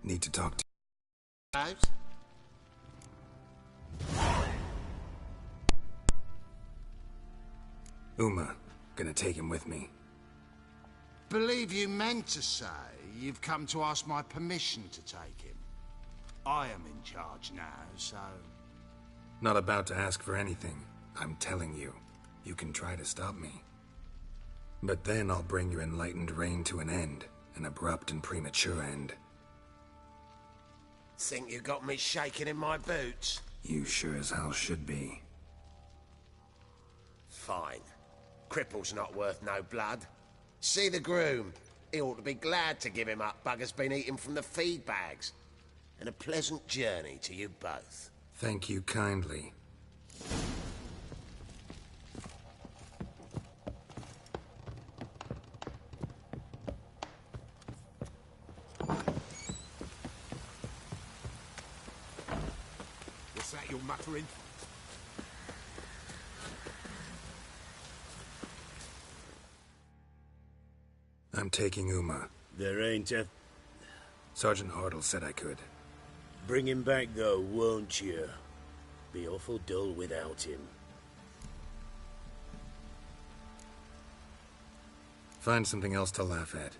Need to talk to Out? Uma. Gonna take him with me. Believe you meant to say you've come to ask my permission to take him. I am in charge now, so... Not about to ask for anything. I'm telling you. You can try to stop me. But then I'll bring your enlightened reign to an end. An abrupt and premature end. Think you got me shaking in my boots? You sure as hell should be. Fine. Cripple's not worth no blood. See the groom. He ought to be glad to give him up. Bugger's been eating from the feed bags. And a pleasant journey to you both. Thank you kindly. What's that you're muttering? I'm taking Uma. There ain't a... Sergeant Hartle said I could. Bring him back, though, won't you? Be awful dull without him. Find something else to laugh at.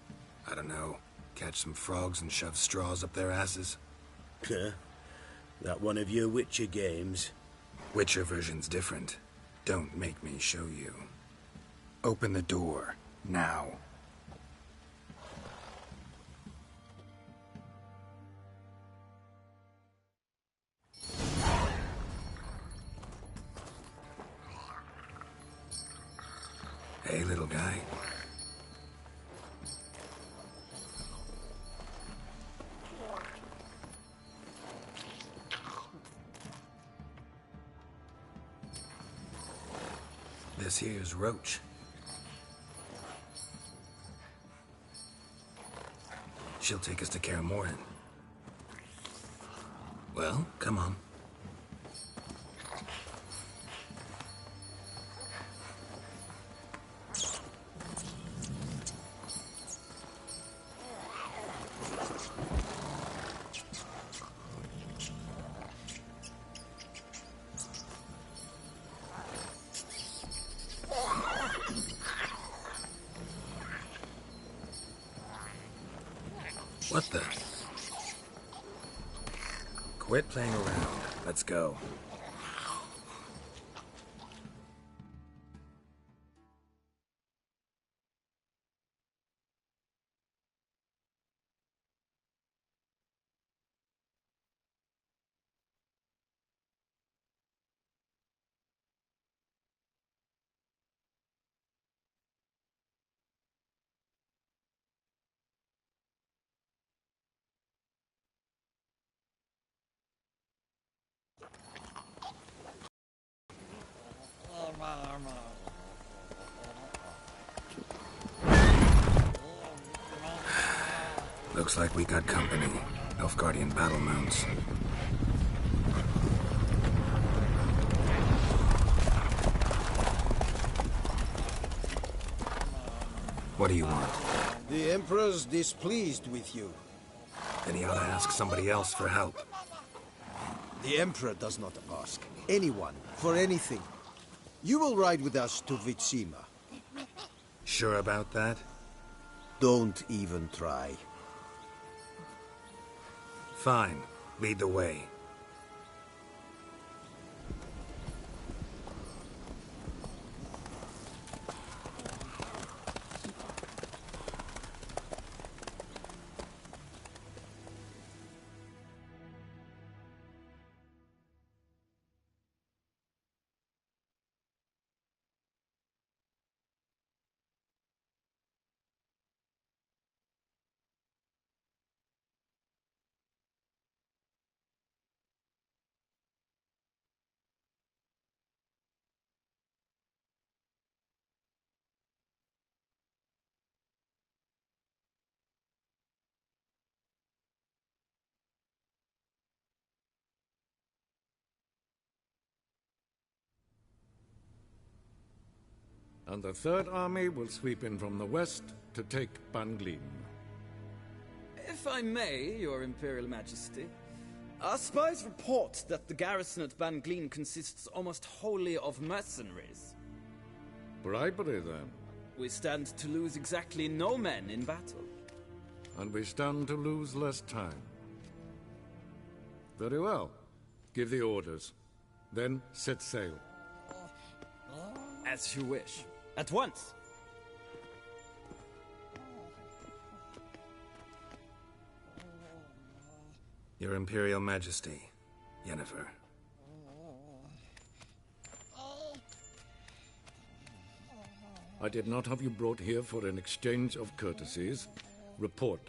I don't know. Catch some frogs and shove straws up their asses. Huh? That one of your Witcher games? Witcher version's different. Don't make me show you. Open the door. Now. Hey, little guy. This here's Roach. She'll take us to Kaer Morhen. Well, come on. What the? Quit playing around. Let's go. Looks like we got company. Nilfgaardian battle mounts. What do you want? The Emperor's displeased with you. Then he ought to ask somebody else for help. The Emperor does not ask anyone for anything. You will ride with us to Vitsima. Sure about that? Don't even try. Fine. Lead the way. And the Third Army will sweep in from the west to take Ban Gleam. If I may, Your Imperial Majesty, our spies report that the garrison at Van Gleen consists almost wholly of mercenaries. Bribery, then. We stand to lose exactly no men in battle. And we stand to lose less time. Very well. Give the orders. Then set sail. As you wish. At once! Your Imperial Majesty, Yennefer. I did not have you brought here for an exchange of courtesies. Report.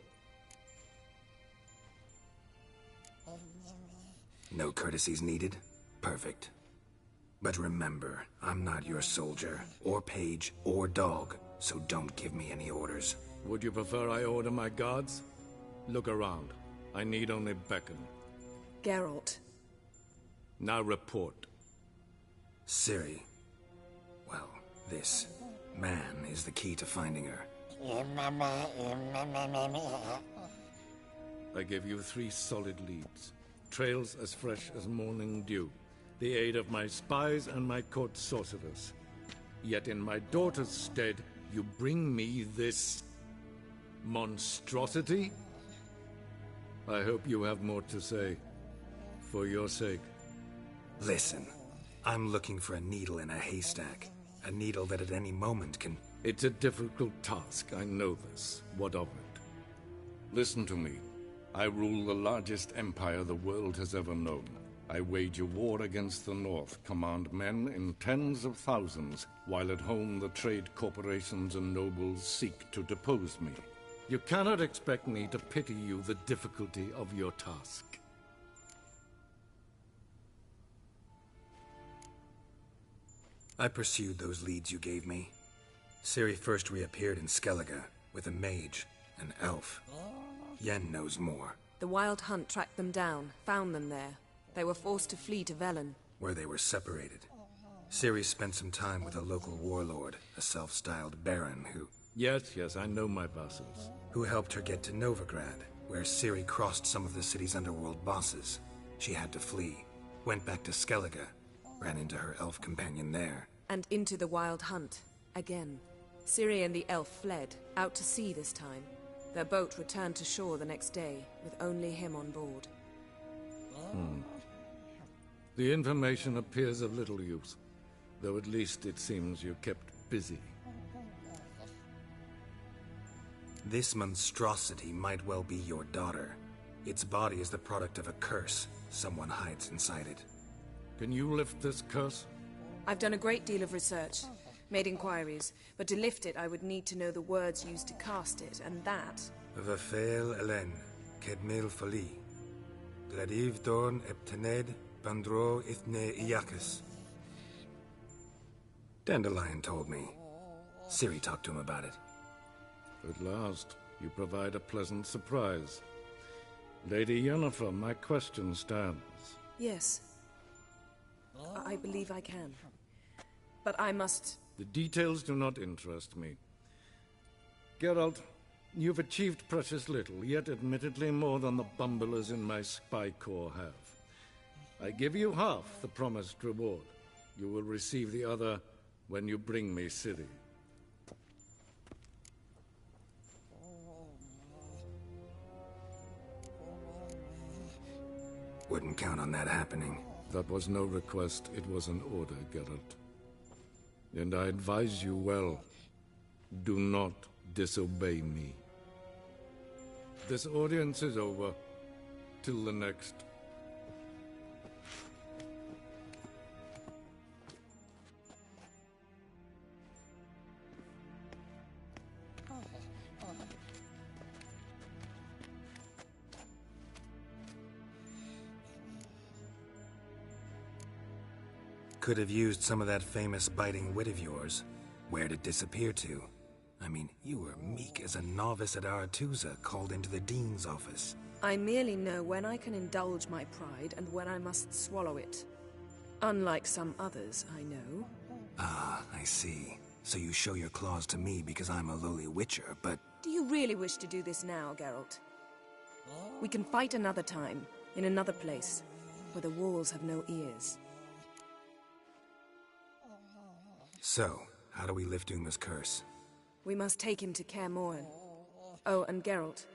No courtesies needed? Perfect. But remember, I'm not your soldier, or page, or dog, so don't give me any orders. Would you prefer I order my guards? Look around. I need only beckon. Geralt. Now report. Ciri. Well, this man is the key to finding her. I give you 3 solid leads. Trails as fresh as morning dew. The aid of my spies and my court sorcerers. Yet in my daughter's stead, you bring me this monstrosity? I hope you have more to say. For your sake. Listen, I'm looking for a needle in a haystack. A needle that at any moment can... It's a difficult task, I know this. What of it? Listen to me. I rule the largest empire the world has ever known. I wage a war against the North, command men in tens of thousands, while at home the trade corporations and nobles seek to depose me. You cannot expect me to pity you the difficulty of your task. I pursued those leads you gave me. Ciri first reappeared in Skellige, with a mage, an elf. Yen knows more. The Wild Hunt tracked them down, found them there. They were forced to flee to Velen. Where they were separated. Ciri spent some time with a local warlord, a self-styled baron who... Yes, I know my vassals. Who helped her get to Novigrad, where Ciri crossed some of the city's underworld bosses. She had to flee. Went back to Skellige. Ran into her elf companion there. And into the Wild Hunt. Again. Ciri and the elf fled, out to sea this time. Their boat returned to shore the next day, with only him on board. The information appears of little use, though at least it seems you kept busy. This monstrosity might well be your daughter. Its body is the product of a curse. Someone hides inside it. Can you lift this curse? I've done a great deal of research, made inquiries, but to lift it I would need to know the words used to cast it, and that... Vafael Elen, Kedmil Fali, Gladiv Dorn Eptened, Bandro Ithne Iacus. Dandelion told me. Ciri talked to him about it. At last, you provide a pleasant surprise. Lady Yennefer, my question stands. Yes. I believe I can. But I must... The details do not interest me. Geralt, you've achieved precious little, yet admittedly more than the bumblers in my spy corps have. I give you half the promised reward. You will receive the other when you bring me Ciri. Wouldn't count on that happening. That was no request, it was an order, Geralt. And I advise you well, do not disobey me. This audience is over. Till the next. Could have used some of that famous biting wit of yours. Where'd it disappear to? I mean, you were meek as a novice at Aretuza called into the Dean's office. I merely know when I can indulge my pride and when I must swallow it. Unlike some others, I know. Ah, I see. So you show your claws to me because I'm a lowly witcher, but... Do you really wish to do this now, Geralt? We can fight another time, in another place, where the walls have no ears. So, how do we lift Uma's curse? We must take him to Kaer Morhen. Oh, and Geralt,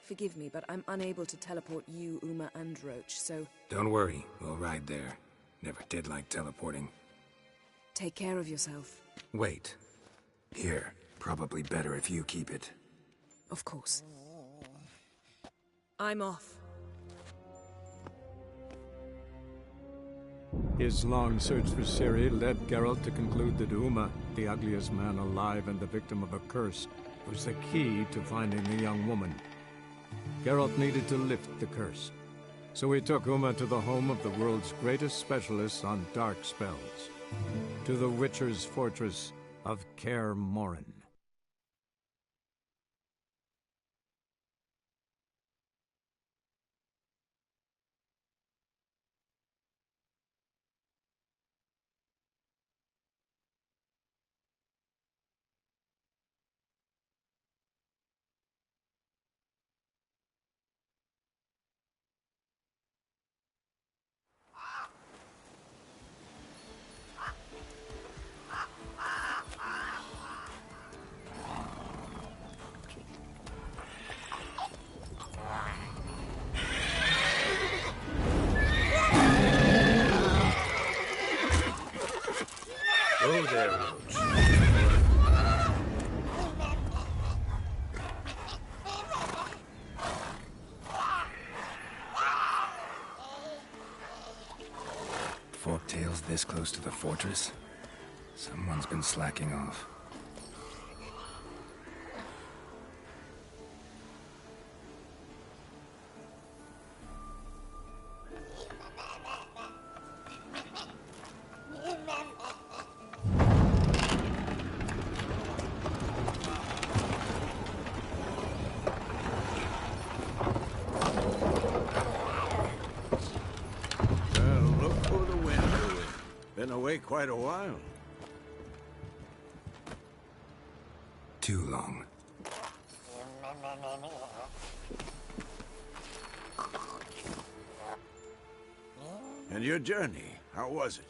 forgive me, but I'm unable to teleport you, Uma, and Roach, so... Don't worry, we'll ride there. Never did like teleporting. Take care of yourself. Wait. Here, probably better if you keep it. Of course. I'm off. His long search for Ciri led Geralt to conclude that Uma, the ugliest man alive and the victim of a curse, was the key to finding the young woman. Geralt needed to lift the curse, so he took Uma to the home of the world's greatest specialists on dark spells, to the Witcher's fortress of Kaer Morhen. Oh, there, Roach. Forktail's this close to the fortress? Someone's been slacking off. Been away quite a while. Too long. And your journey, how was it?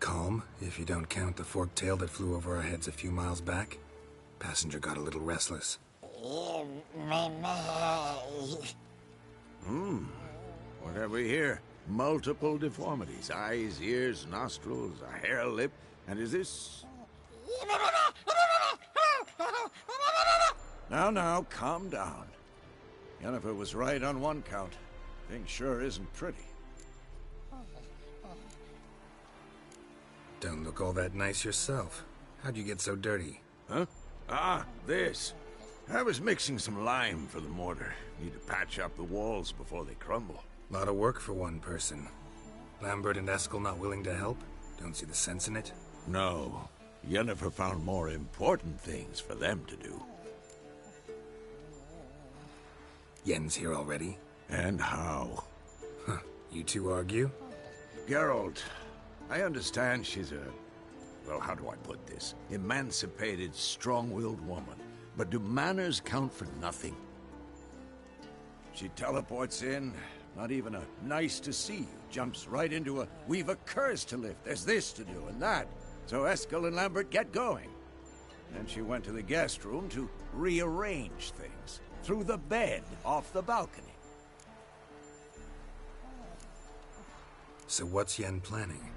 Calm, if you don't count the forktail that flew over our heads a few miles back. Passenger got a little restless. What have we here? Multiple deformities. Eyes, ears, nostrils, a hair lip. And is this... Now, calm down. Yennefer was right on one count. Thing sure isn't pretty. Don't look all that nice yourself. How'd you get so dirty? Huh? Ah, this. I was mixing some lime for the mortar. Need to patch up the walls before they crumble. Lot of work for one person. Lambert and Eskel not willing to help? Don't see the sense in it? No. Yennefer found more important things for them to do. Yen's here already? And how? Huh. You two argue? Geralt, I understand she's a... well, how do I put this? Emancipated, strong-willed woman. But do manners count for nothing? She teleports in, not even a nice to see you. Jumps right into a, we've a curse to lift, there's this to do and that. So Eskel and Lambert get going. Then she went to the guest room to rearrange things. Through the bed, off the balcony. So what's Yen planning?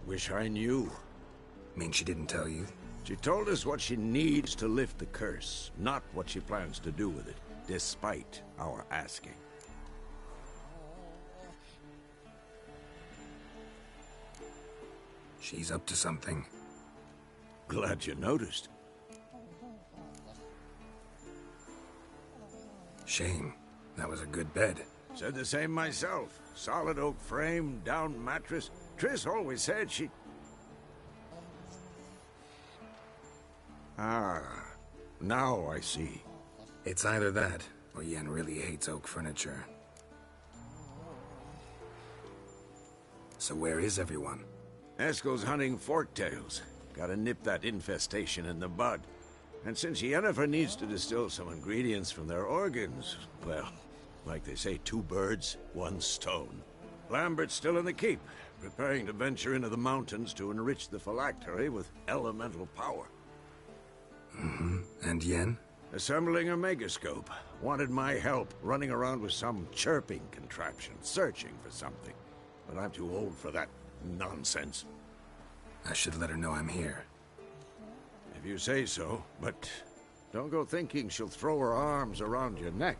Wish I knew. Mean she didn't tell you? She told us what she needs to lift the curse, not what she plans to do with it, despite our asking. She's up to something. Glad you noticed. Shame. That was a good bed. Said the same myself. Solid oak frame, down mattress. Triss always said she... Ah, now I see. It's either that, or Yen really hates oak furniture. So where is everyone? Eskel's hunting forktails. Gotta nip that infestation in the bud. And since Yennefer needs to distill some ingredients from their organs, well, Like they say, 2 birds, 1 stone. Lambert's still in the keep, preparing to venture into the mountains to enrich the phylactery with elemental power. And Yen? Assembling a megascope. Wanted my help running around with some chirping contraption, searching for something. But I'm too old for that nonsense. I should let her know I'm here. If you say so, but don't go thinking she'll throw her arms around your neck.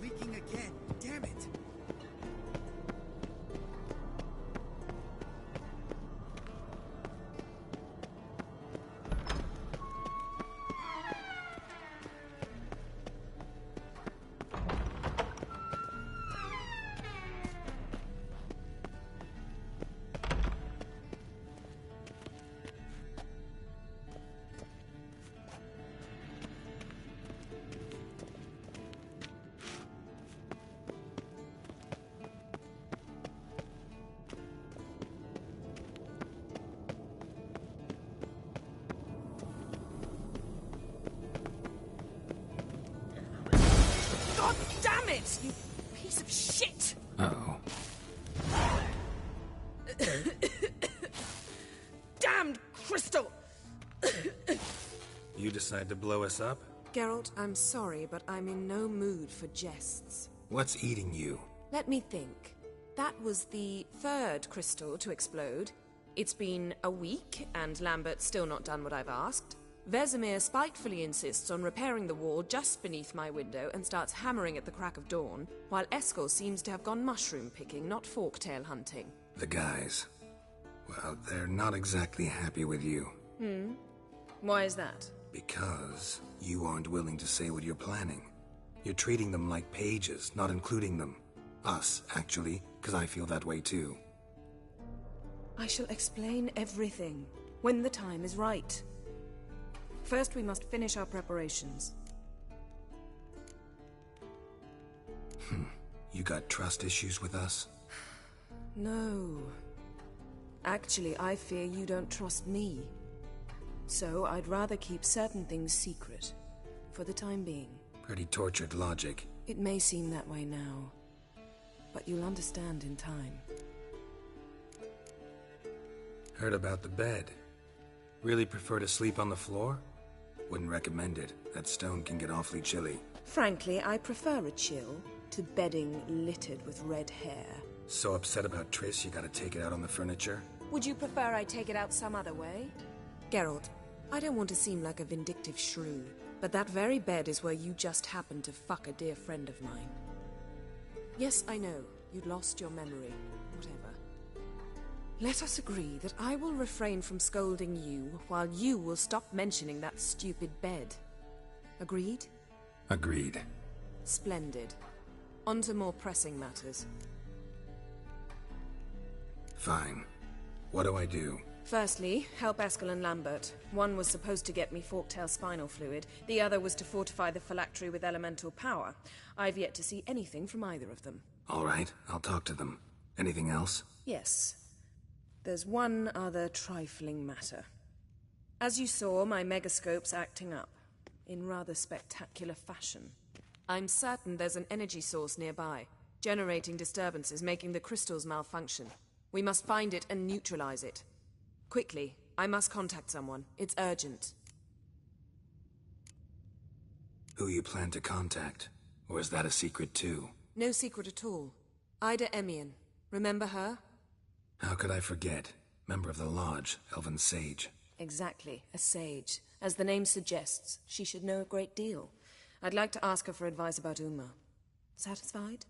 Leaking again. Damn it. God damn it, you piece of shit! Uh-oh. Damned crystal! You decide to blow us up? Geralt, I'm sorry, but I'm in no mood for jests. What's eating you? Let me think. That was the 3rd crystal to explode. It's been a week, and Lambert's still not done what I've asked. Vesemir spitefully insists on repairing the wall just beneath my window and starts hammering at the crack of dawn, while Eskel seems to have gone mushroom picking, not forktail hunting. The guys. Well, they're not exactly happy with you. Why is that? Because you aren't willing to say what you're planning. You're treating them like pages, not including them. Us, actually, because I feel that way too. I shall explain everything when the time is right. First, we must finish our preparations. You got trust issues with us? No. Actually, I fear you don't trust me. So, I'd rather keep certain things secret. For the time being. Pretty tortured logic. It may seem that way now. But you'll understand in time. Heard about the bed. Really prefer to sleep on the floor? Wouldn't recommend it. That stone can get awfully chilly. Frankly, I prefer a chill to bedding littered with red hair. So upset about Triss you gotta take it out on the furniture? Would you prefer I take it out some other way? Geralt, I don't want to seem like a vindictive shrew, but that very bed is where you just happened to fuck a dear friend of mine. Yes, I know, you'd lost your memory. Whatever. Let us agree that I will refrain from scolding you, while you will stop mentioning that stupid bed. Agreed? Agreed. Splendid. On to more pressing matters. Fine. What do I do? Firstly, help Eskel and Lambert. One was supposed to get me forktail spinal fluid, the other was to fortify the phylactery with elemental power. I've yet to see anything from either of them. All right, I'll talk to them. Anything else? Yes. There's one other trifling matter. As you saw, my megascope's acting up, in rather spectacular fashion. I'm certain there's an energy source nearby, generating disturbances, making the crystals malfunction. We must find it and neutralize it. Quickly, I must contact someone. It's urgent. Who you plan to contact? Or is that a secret too? No secret at all. Ida Emian. Remember her? How could I forget? Member of the Lodge, Elven Sage. Exactly, a sage. As the name suggests, she should know a great deal. I'd like to ask her for advice about Uma. Satisfied?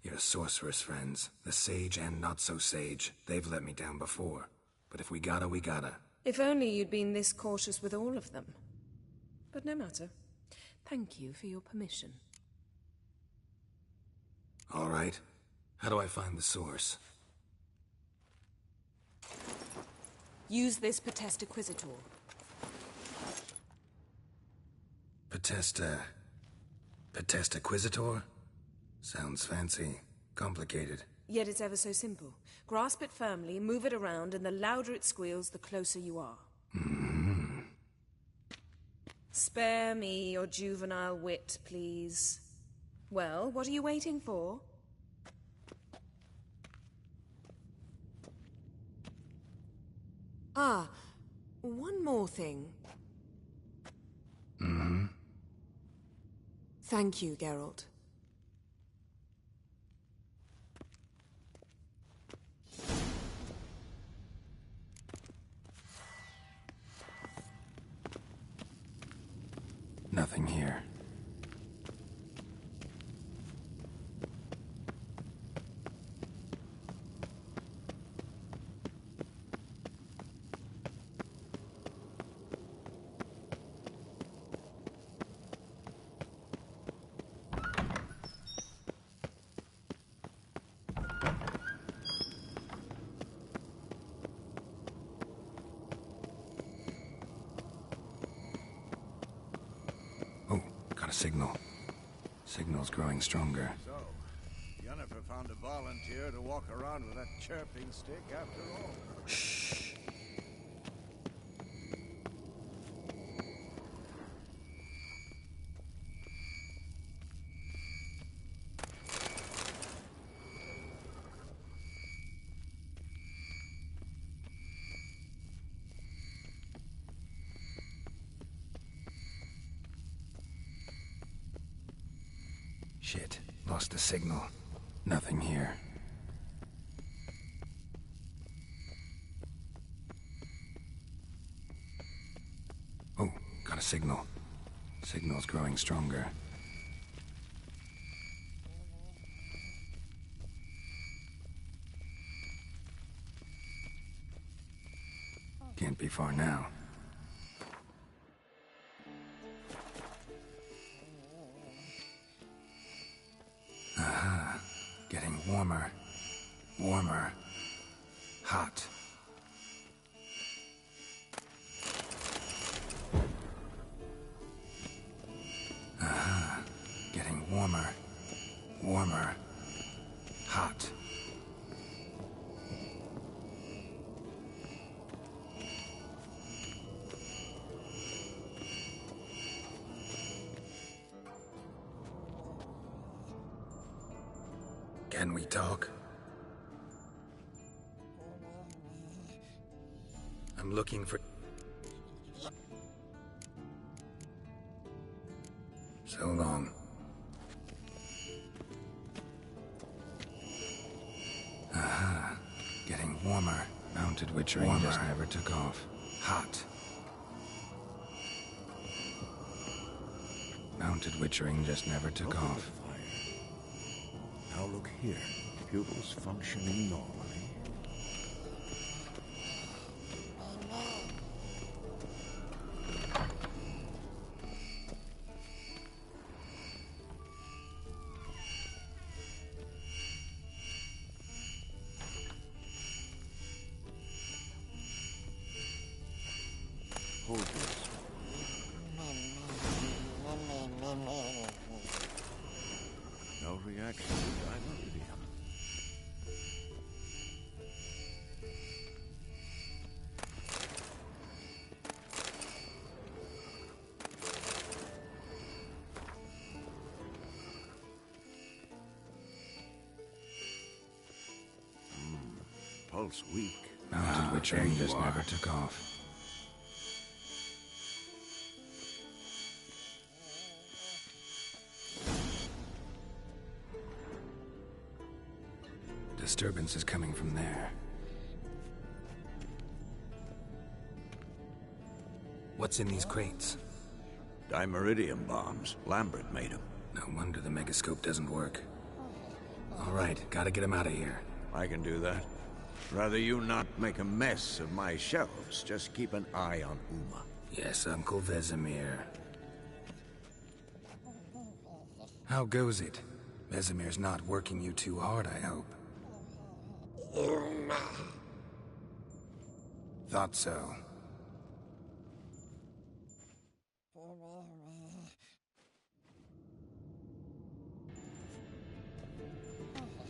Your sorceress friends, the Sage and Not-So-Sage, they've let me down before. But if we gotta, we gotta. If only you'd been this cautious with all of them. But no matter. Thank you for your permission. All right. How do I find the source? Use this Potesta Quisitor. Potesta Quisitor? Sounds fancy. Complicated. Yet it's ever so simple. Grasp it firmly, move it around, and the louder it squeals, the closer you are. Mm-hmm. Spare me your juvenile wit, please. Well, what are you waiting for? Ah, one more thing. Mm-hmm. Thank you, Geralt. Nothing here. Signal. Signal's growing stronger. So, Yennefer found a volunteer to walk around with that chirping stick after all. Shh. Shit. Lost the signal. Nothing here. Oh, got a signal. Signal's growing stronger. Can't be far now. Aha. Getting warmer. Warmer. Hot. Aha. Getting warmer. Warmer. Hot. Can we talk? I'm looking for... So long. Aha. Getting warmer. Mounted Witchering just never took off. Hot. Mounted Witchering just never took off. Now look here. Pupils functioning normally. Hold this. No reaction to Dimeridium. Pulse weak. Mounted Witchering just never took off. disturbance is coming from there. What's in these crates? Dimeridium bombs. Lambert made them. No wonder the megascope doesn't work. All right, gotta get him out of here. I can do that. Rather you not make a mess of my shelves. Just keep an eye on Uma. Yes, Uncle Vesemir. How goes it? Vesemir's not working you too hard, I hope. Thought so.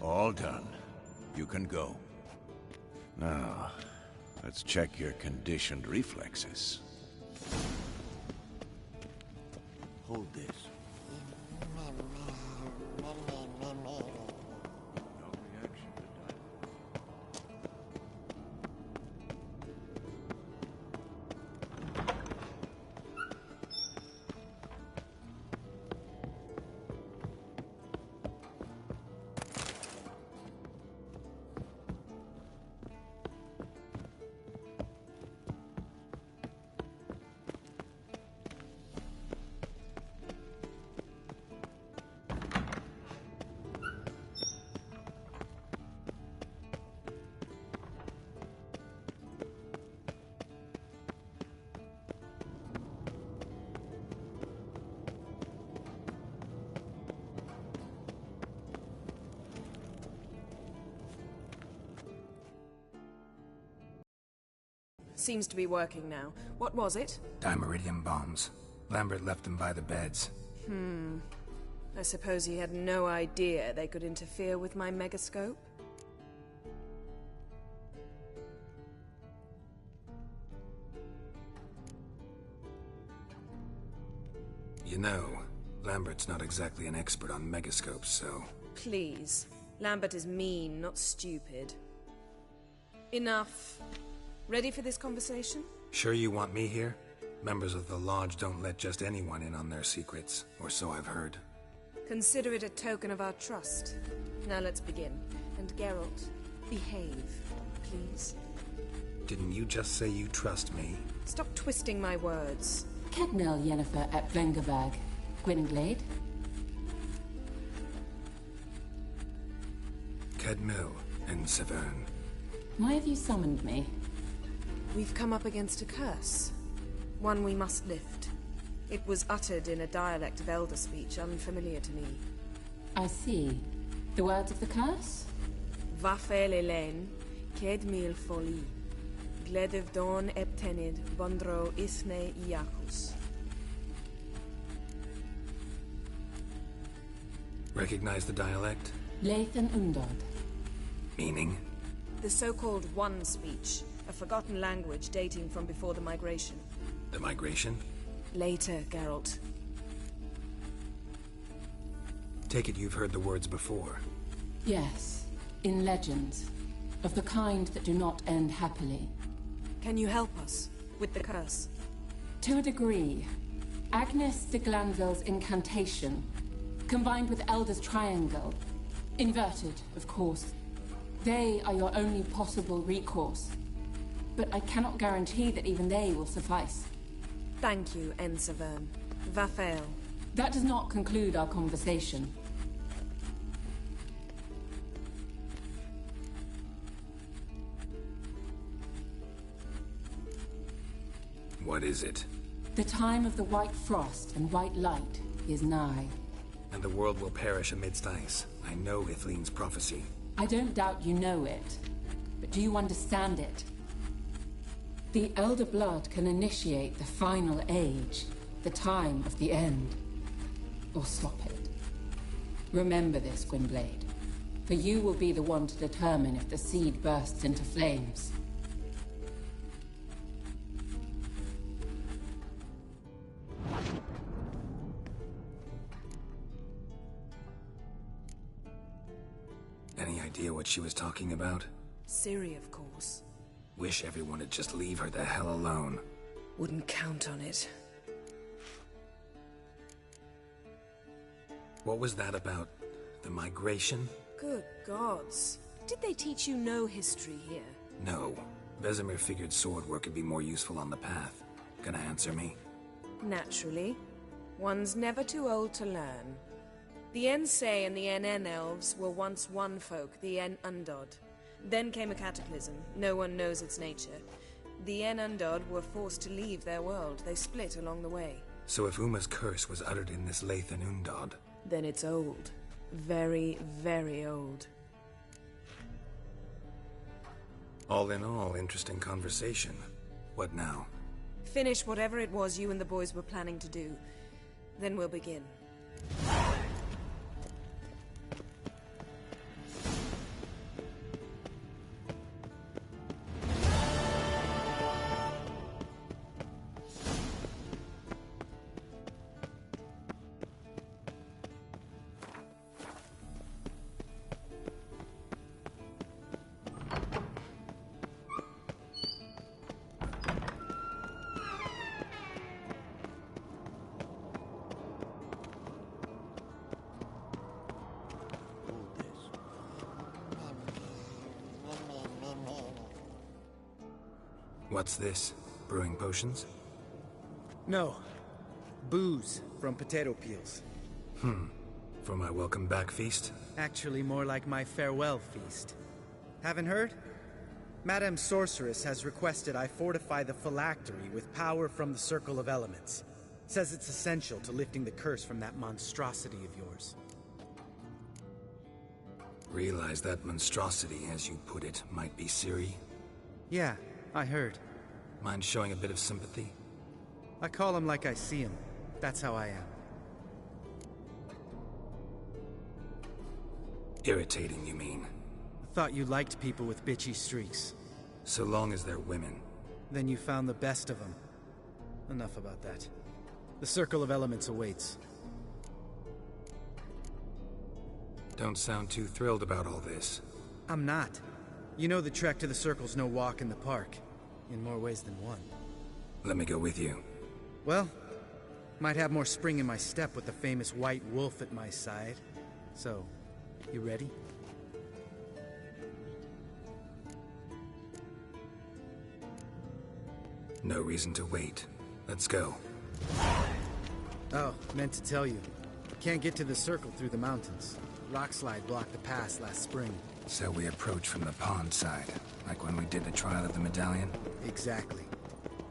All done. You can go. Now, let's check your conditioned reflexes. Hold this. No reaction to Seems to be working now. What was it? Dimeridium bombs. Lambert left them by the beds. I suppose he had no idea they could interfere with my megascope? You know, Lambert's not exactly an expert on megascopes, so... Please. Lambert is mean, not stupid. Enough. Ready for this conversation? Sure you want me here? Members of the Lodge don't let just anyone in on their secrets, or so I've heard. Consider it a token of our trust. Now let's begin. And Geralt, behave, please. Didn't you just say you trust me? Stop twisting my words. Kednel Yennefer at Vengerberg. Gwynglade? Kedmil and Severn. Why have you summoned me? We've come up against a curse. One we must lift. It was uttered in a dialect of Elder speech unfamiliar to me. I see. The words of the curse? Vafel Elen, Kedmil Foli, Gledev Don Eptenid, Bondro Isne Iacus. Recognize the dialect? Lathan Undod. Meaning? The so-called One speech, a forgotten language dating from before the migration. The migration? Later, Geralt. Take it you've heard the words before. Yes, in legends. Of the kind that do not end happily. Can you help us with the curse? To a degree. Agnes de Glanville's incantation, combined with Elder's triangle, inverted, of course. They are your only possible recourse. But I cannot guarantee that even they will suffice. Thank you, Ensevern. Vafel. That does not conclude our conversation. What is it? The time of the white frost and white light is nigh. And the world will perish amidst ice. I know Ithleen's prophecy. I don't doubt you know it. But do you understand it? The Elder Blood can initiate the final age, the time of the end. Or stop it. Remember this, Gwynblade. For you will be the one to determine if the seed bursts into flames. Any idea what she was talking about? Ciri, of course. Wish everyone would just leave her the hell alone. Wouldn't count on it. What was that about? The migration? Good gods. Did they teach you no history here? No. Vesemir figured sword work would be more useful on the path. Gonna answer me? Naturally. One's never too old to learn. The Ensei and the NN elves were once one folk, the En Undod. Then came a cataclysm. No one knows its nature. The En Undod were forced to leave their world. They split along the way. So if Uma's curse was uttered in this Lathan Undod... Then it's old. Very, very old. All in all, interesting conversation. What now? Finish whatever it was you and the boys were planning to do. Then we'll begin. What's this? Brewing potions? No. Booze from potato peels. For my welcome back feast? Actually, more like my farewell feast. Haven't heard? Madame Sorceress has requested I fortify the phylactery with power from the Circle of Elements. Says it's essential to lifting the curse from that monstrosity of yours. Realize that monstrosity, as you put it, might be Ciri? Yeah, I heard. Mind showing a bit of sympathy? I call him like I see him. That's how I am. Irritating, you mean? I thought you liked people with bitchy streaks. So long as they're women. Then you found the best of them. Enough about that. The Circle of Elements awaits. Don't sound too thrilled about all this. I'm not. You know the trek to the Circle's no walk in the park. In more ways than one. Let me go with you. Well, might have more spring in my step with the famous White Wolf at my side. So, you ready? No reason to wait. Let's go. Oh, meant to tell you. Can't get to the Circle through the mountains. Rockslide blocked the pass last spring. So we approach from the pond side, like when we did the trial of the medallion? Exactly.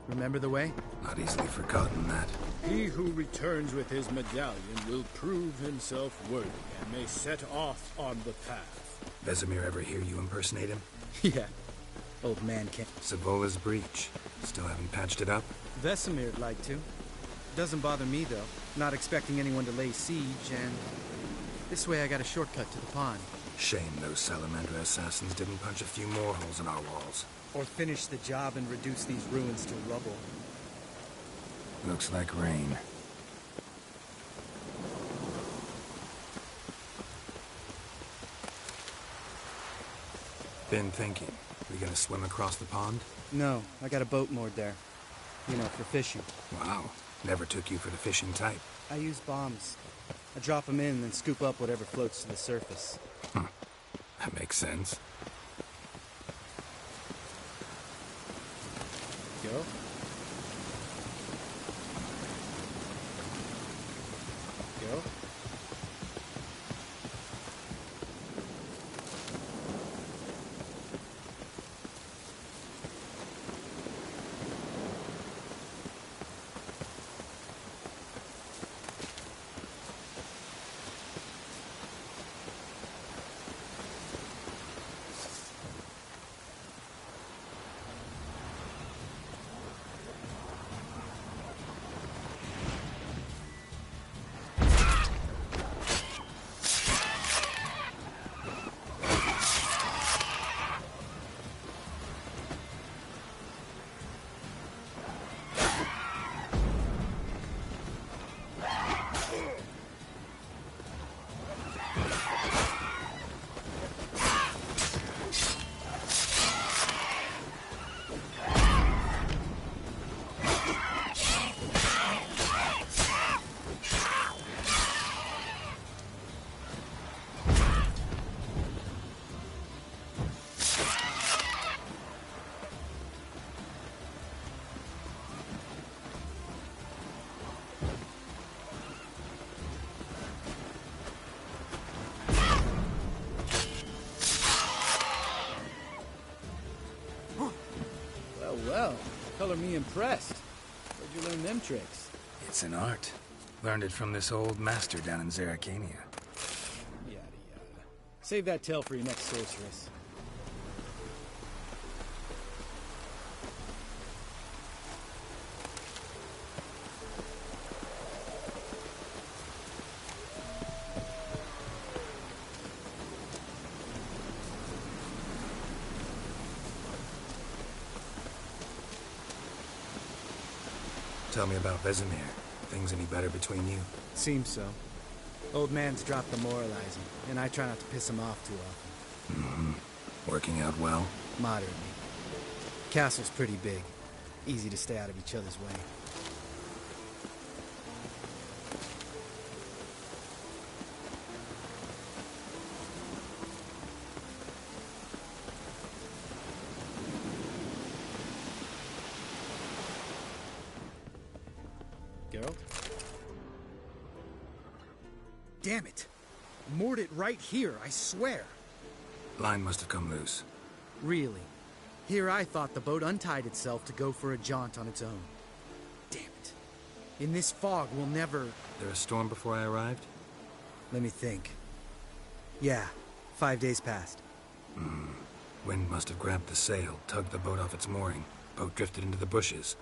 Remember the way? Not easily forgotten, that. He who returns with his medallion will prove himself worthy and may set off on the path. Vesemir ever hear you impersonate him? Yeah. Old man can't. Savola's breach. Still haven't patched it up? Vesemir'd like to. Doesn't bother me, though. Not expecting anyone to lay siege, and... this way I got a shortcut to the pond. Shame those Salamander assassins didn't punch a few more holes in our walls. Or finish the job and reduce these ruins to rubble. Looks like rain. Been thinking. We gonna swim across the pond? No, I got a boat moored there. You know, for fishing. Wow. Never took you for the fishing type. I use bombs. I drop them in and then scoop up whatever floats to the surface. That makes sense. Go. Go. Well, well. Color me impressed. Where'd you learn them tricks? It's an art. Learned it from this old master down in Zerrikania. Yada yada. Save that tale for your next sorceress. Tell me about Vesemir. Things any better between you? Seems so. Old man's dropped the moralizing, and I try not to piss him off too often. Mm-hmm. Working out well? Moderately. Castle's pretty big. Easy to stay out of each other's way. Geralt? Damn it! Moored it right here, I swear. Line must have come loose. Really? Here I thought the boat untied itself to go for a jaunt on its own. Damn it. In this fog, we'll never... There a storm before I arrived? Let me think. Yeah, 5 days passed. Wind must have grabbed the sail, tugged the boat off its mooring. Boat drifted into the bushes.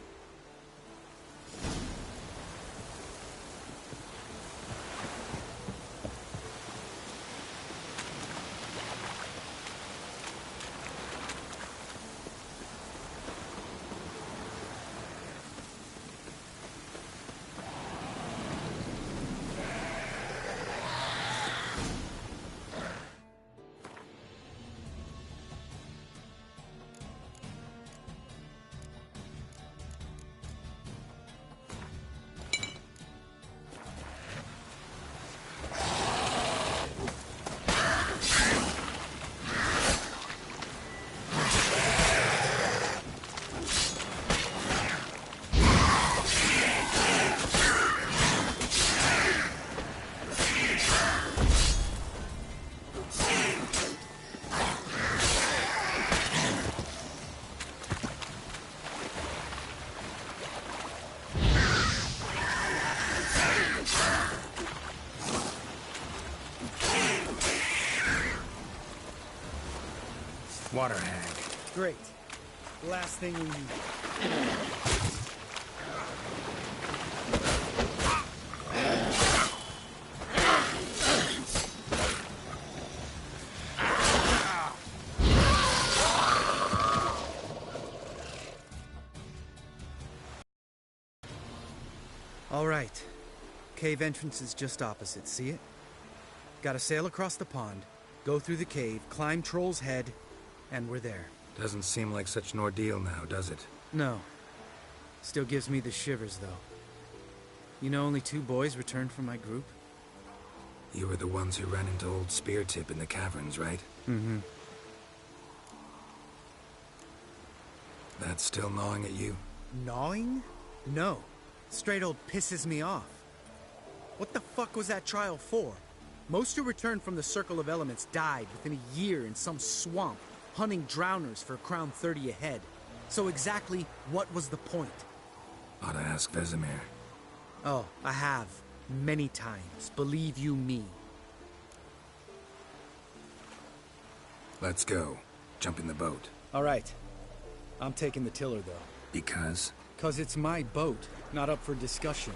Water hag. Great. Last thing we need. All right. Cave entrance is just opposite, see it? Gotta sail across the pond, go through the cave, climb Troll's Head, and we're there. Doesn't seem like such an ordeal now, does it? No. Still gives me the shivers, though. You know only 2 boys returned from my group? You were the ones who ran into old Speartip in the caverns, right? Mm-hmm. That's still gnawing at you? Gnawing? No. Straight old pisses me off. What the fuck was that trial for? Most who returned from the Circle of Elements died within a year in some swamp, hunting drowners for a crown 30 a head. So exactly what was the point? Ought to ask Vesemir. Oh, I have. Many times. Believe you me. Let's go. Jump in the boat. All right. I'm taking the tiller, though. Because? 'Cause it's my boat, not up for discussion.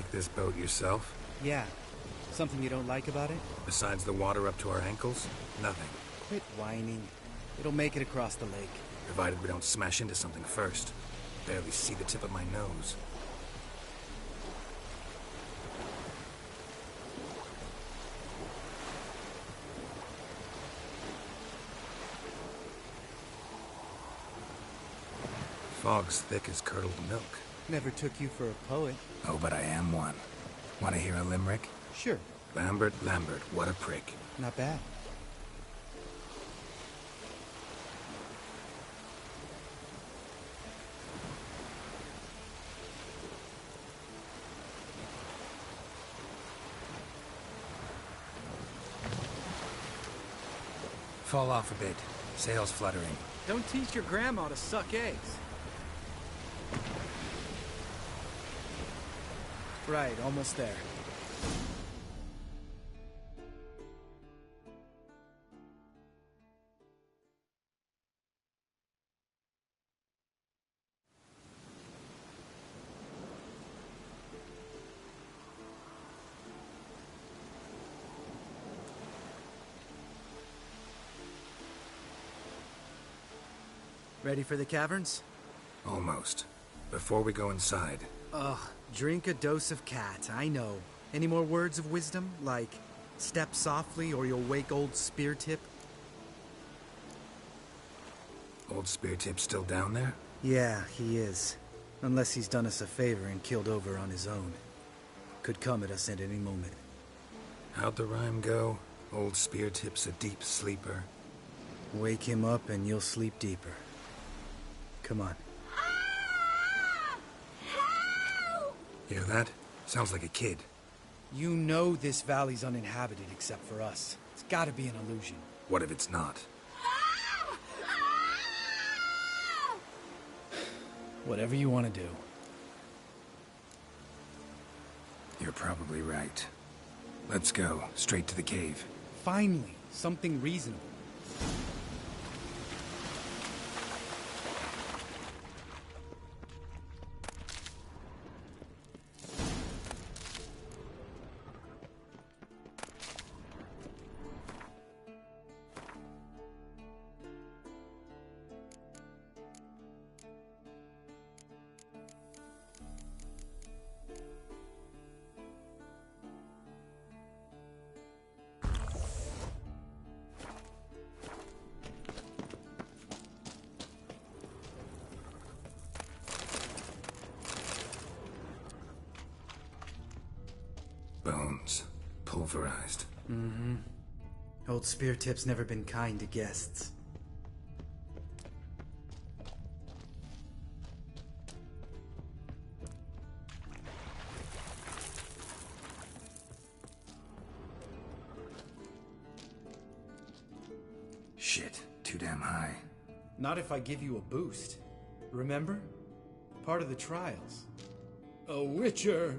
make this boat yourself? Yeah. Something you don't like about it? Besides the water up to our ankles? Nothing. Quit whining. It'll make it across the lake. Provided we don't smash into something first. Barely see the tip of my nose. Fog's thick as curdled milk. Never took you for a poet. Oh, but I am one. Want to hear a limerick? Sure. Lambert, Lambert, what a prick. Not bad. Fall off a bit. Sails fluttering. Don't teach your grandma to suck eggs. Right, almost there. Ready for the caverns? Almost. Before we go inside... Ugh, drink a dose of cat, I know. Any more words of wisdom? Like, step softly or you'll wake old Speartip? Old Speartip's still down there? Yeah, he is. Unless he's done us a favor and killed over on his own. Could come at us at any moment. How'd the rhyme go? Old Speartip's a deep sleeper. Wake him up and you'll sleep deeper. Come on. Hear that? Sounds like a kid. You know this valley's uninhabited except for us. It's gotta be an illusion. What if it's not? Whatever you want to do. You're probably right. Let's go, straight to the cave. Finally, something reasonable. Bones. Pulverized. Mm-hmm. Old Speartip's never been kind to guests. Shit, too damn high. Not if I give you a boost. Remember? Part of the trials. A witcher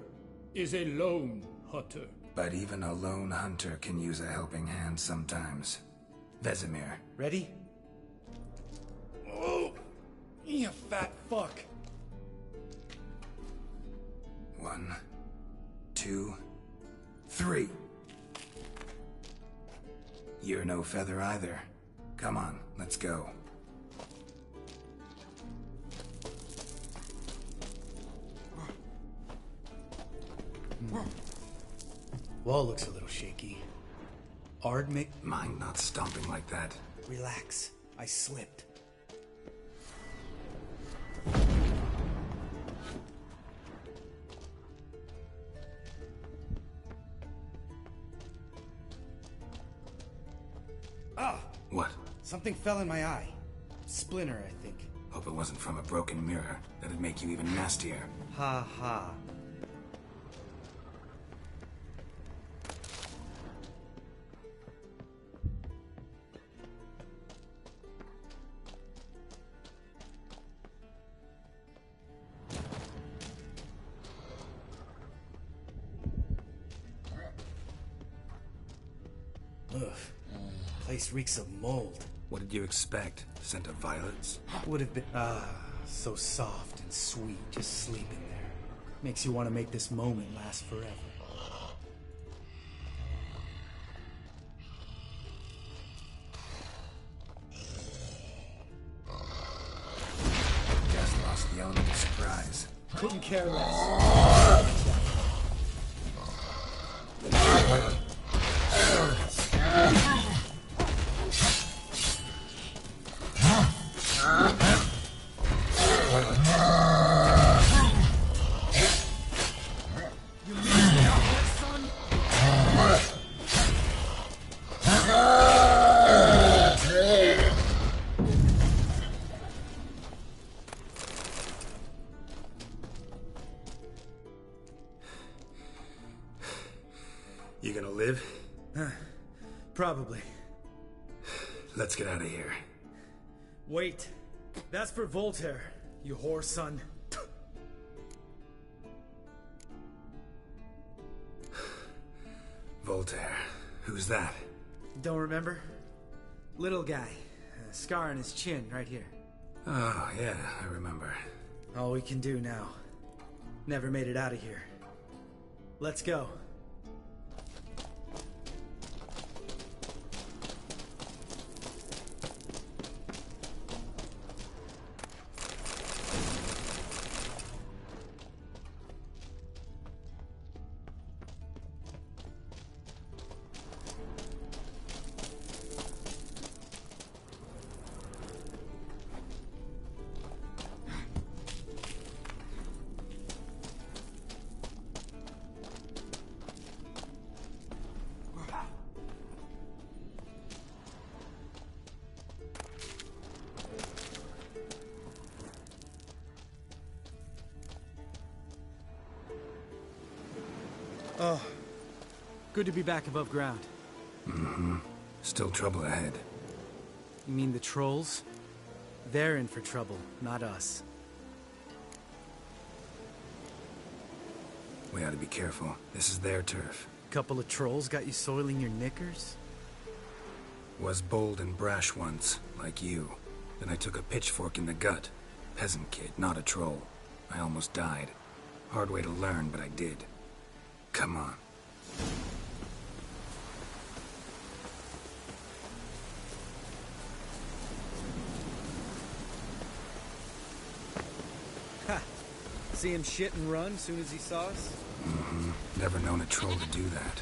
is a lone hunter. But even a lone hunter can use a helping hand sometimes. Vesemir. Ready? Oh! You fat fuck! 1, 2, 3. You're no feather either. Come on, let's go. Wall looks a little shaky. Ardmik? Mind not stomping like that. Relax. I slipped. Ah! What? Something fell in my eye. Splinter, I think. Hope it wasn't from a broken mirror. That'd make you even nastier. Ha ha. Ugh. Place reeks of mold. What did you expect? Scent of violets? Would have been... so soft and sweet, just sleeping there. Makes you want to make this moment last forever. Just lost the element of surprise. Couldn't care less. You gonna live? Probably. Let's get out of here. Wait. That's for Voltaire, you whore son. Voltaire. Who's that? Don't remember? Little guy. A scar on his chin, right here. Oh, yeah, I remember. All we can do now. Never made it out of here. Let's go. Oh, good to be back above ground. Mm-hmm. Still trouble ahead. You mean the trolls? They're in for trouble, not us. We ought to be careful. This is their turf. Couple of trolls got you soiling your knickers? Was bold and brash once, like you. Then I took a pitchfork in the gut. Peasant kid, not a troll. I almost died. Hard way to learn, but I did. Come on. Ha! See him shit and run soon as he saw us? Mm-hmm. Never known a troll to do that.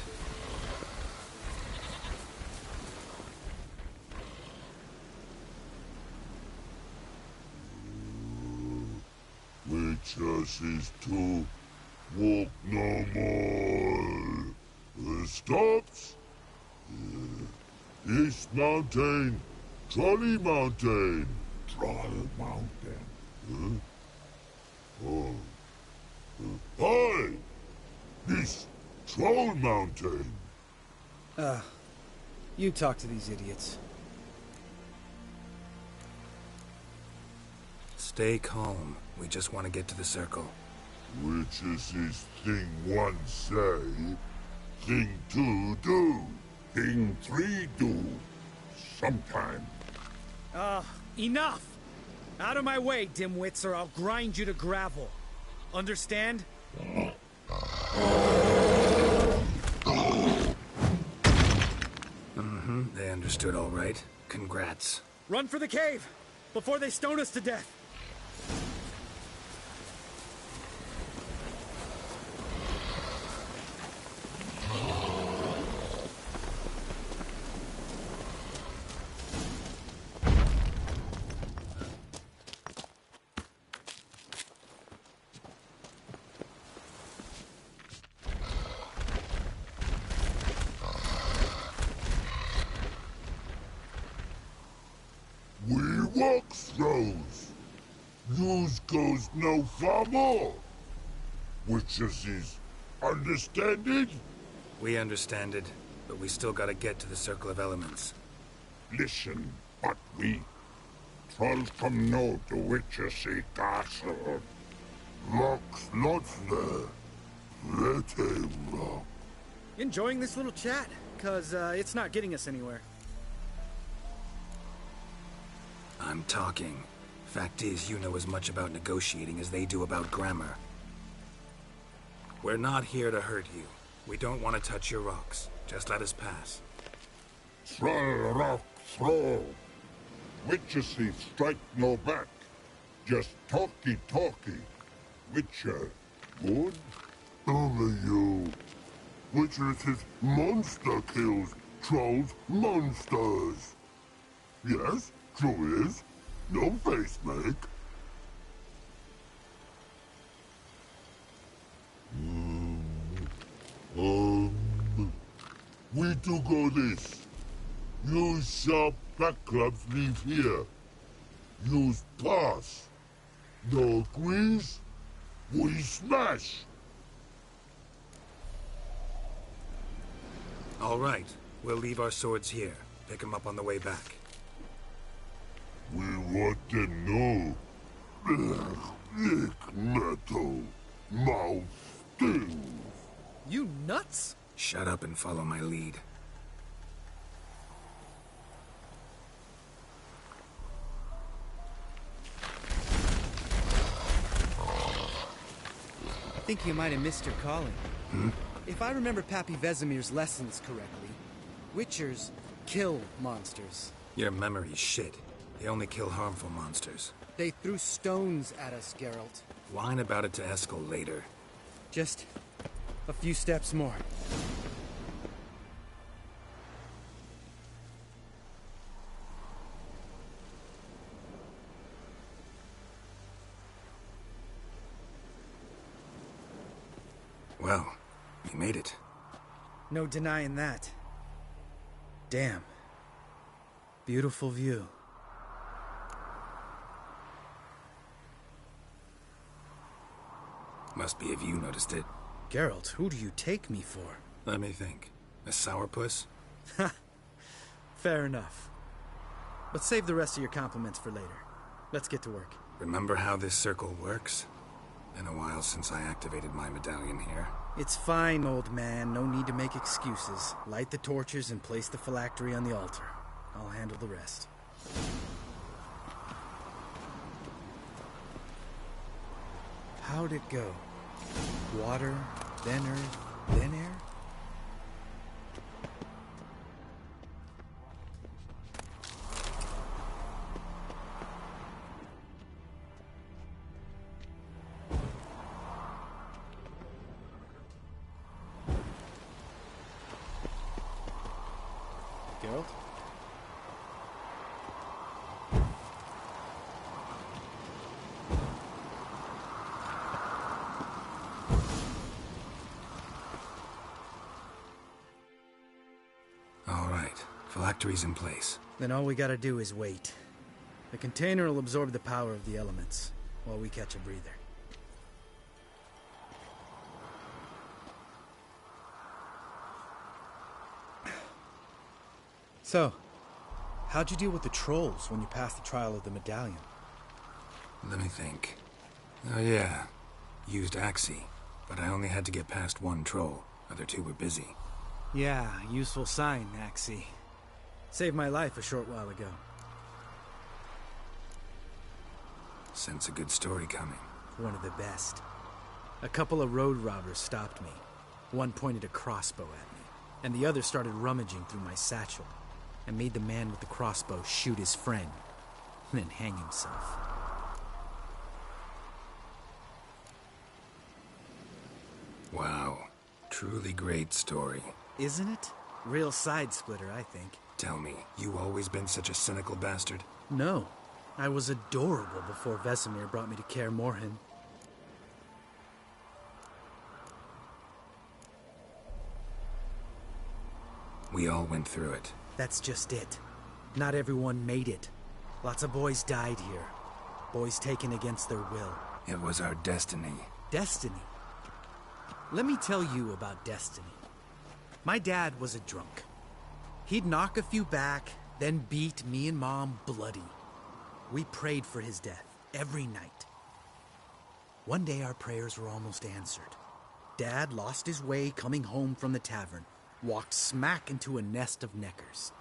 Which us is to walk no more. Stops? East Mountain, Trolley Mountain. Troll Mountain. Huh? Oh. Hi! This Troll Mountain. You talk to these idiots. Stay calm. We just want to get to the circle. Which is his thing one say, thing two do, thing three do, sometime. Enough! Out of my way, dimwits, or I'll grind you to gravel. Understand? Mm-hmm. They understood all right. Congrats. Run for the cave! Before they stone us to death! We walk throws. News goes no far more. Which is understand it? We understand it, but we still gotta get to the Circle of Elements. Listen, but we trolls come no to Witchersea Castle. Locks not there. Let him rock. Enjoying this little chat? Cause, it's not getting us anywhere. I'm talking. Fact is, you know as much about negotiating as they do about grammar. We're not here to hurt you. We don't want to touch your rocks. Just let us pass. Throw rock, throw. Witcher strike no back. Just talky. Witcher, good? Over you. Witcher is monster kills. Trolls, monsters. Yes, true is. No face make. We do go this. Use sharp back clubs leave here. Use pass. No agrees, we smash. All right. We'll leave our swords here. Pick them up on the way back. We want to know. Lick metal. Mouth stings. You nuts? Shut up and follow my lead. I think you might have missed your calling. Hmm? If I remember Pappy Vesemir's lessons correctly, Witchers kill monsters. Your memory's shit. They only kill harmful monsters. They threw stones at us, Geralt. Whine about it to Eskel later. Just a few steps more. Well, you made it. No denying that. Damn. Beautiful view. Must be if you noticed it. Geralt, who do you take me for? Let me think. A sourpuss? Fair enough. But save the rest of your compliments for later. Let's get to work. Remember how this circle works? Been a while since I activated my medallion here. It's fine, old man. No need to make excuses. Light the torches and place the phylactery on the altar. I'll handle the rest. How'd it go? Water, then earth, then air? Geralt? All right. Phylactery's in place. Then all we gotta do is wait. The container will absorb the power of the elements, while we catch a breather. So, how'd you deal with the trolls when you passed the trial of the medallion? Let me think. Oh yeah. Used Axii, but I only had to get past one troll. Other two were busy. Yeah, useful sign, Axii. Saved my life a short while ago. Sense a good story coming. One of the best. A couple of road robbers stopped me. One pointed a crossbow at me, and the other started rummaging through my satchel, and made the man with the crossbow shoot his friend, and then hang himself. Wow. Truly great story. Isn't it? Real side-splitter, I think. Tell me, you always been such a cynical bastard? No. I was adorable before Vesemir brought me to Kaer Morhen. We all went through it. That's just it. Not everyone made it. Lots of boys died here. Boys taken against their will. It was our destiny. Destiny? Let me tell you about destiny. My dad was a drunk. He'd knock a few back, then beat me and Mom bloody. We prayed for his death every night. One day our prayers were almost answered. Dad lost his way coming home from the tavern, walked smack into a nest of neckers.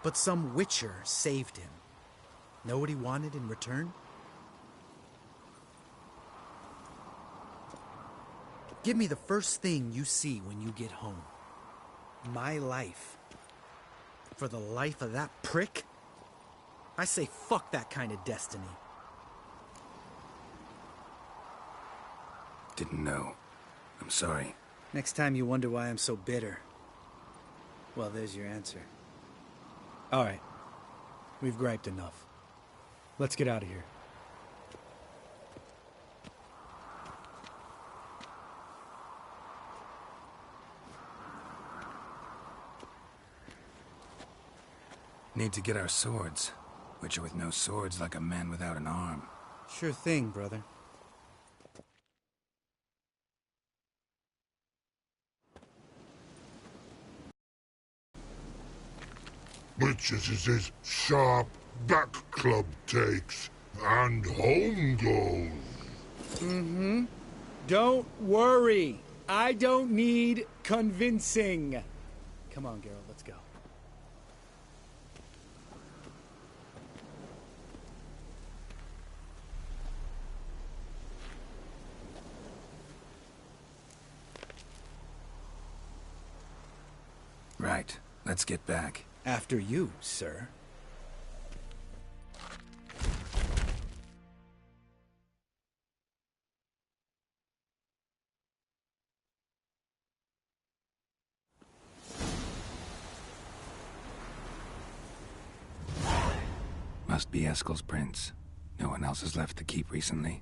But some witcher saved him. Know what he wanted in return? Give me the first thing you see when you get home. My life. For the life of that prick? I say fuck that kind of destiny. Didn't know. I'm sorry. Next time you wonder why I'm so bitter, well, there's your answer. All right. We've griped enough. Let's get out of here. Need to get our swords. Witcher with no swords like a man without an arm. Sure thing, brother. Witches is his sharp back club takes, and home goes. Mm-hmm. Don't worry. I don't need convincing. Come on, Geralt, let's go. Right. Let's get back. After you, sir. Must be Eskel's prince. No one else has left the keep recently.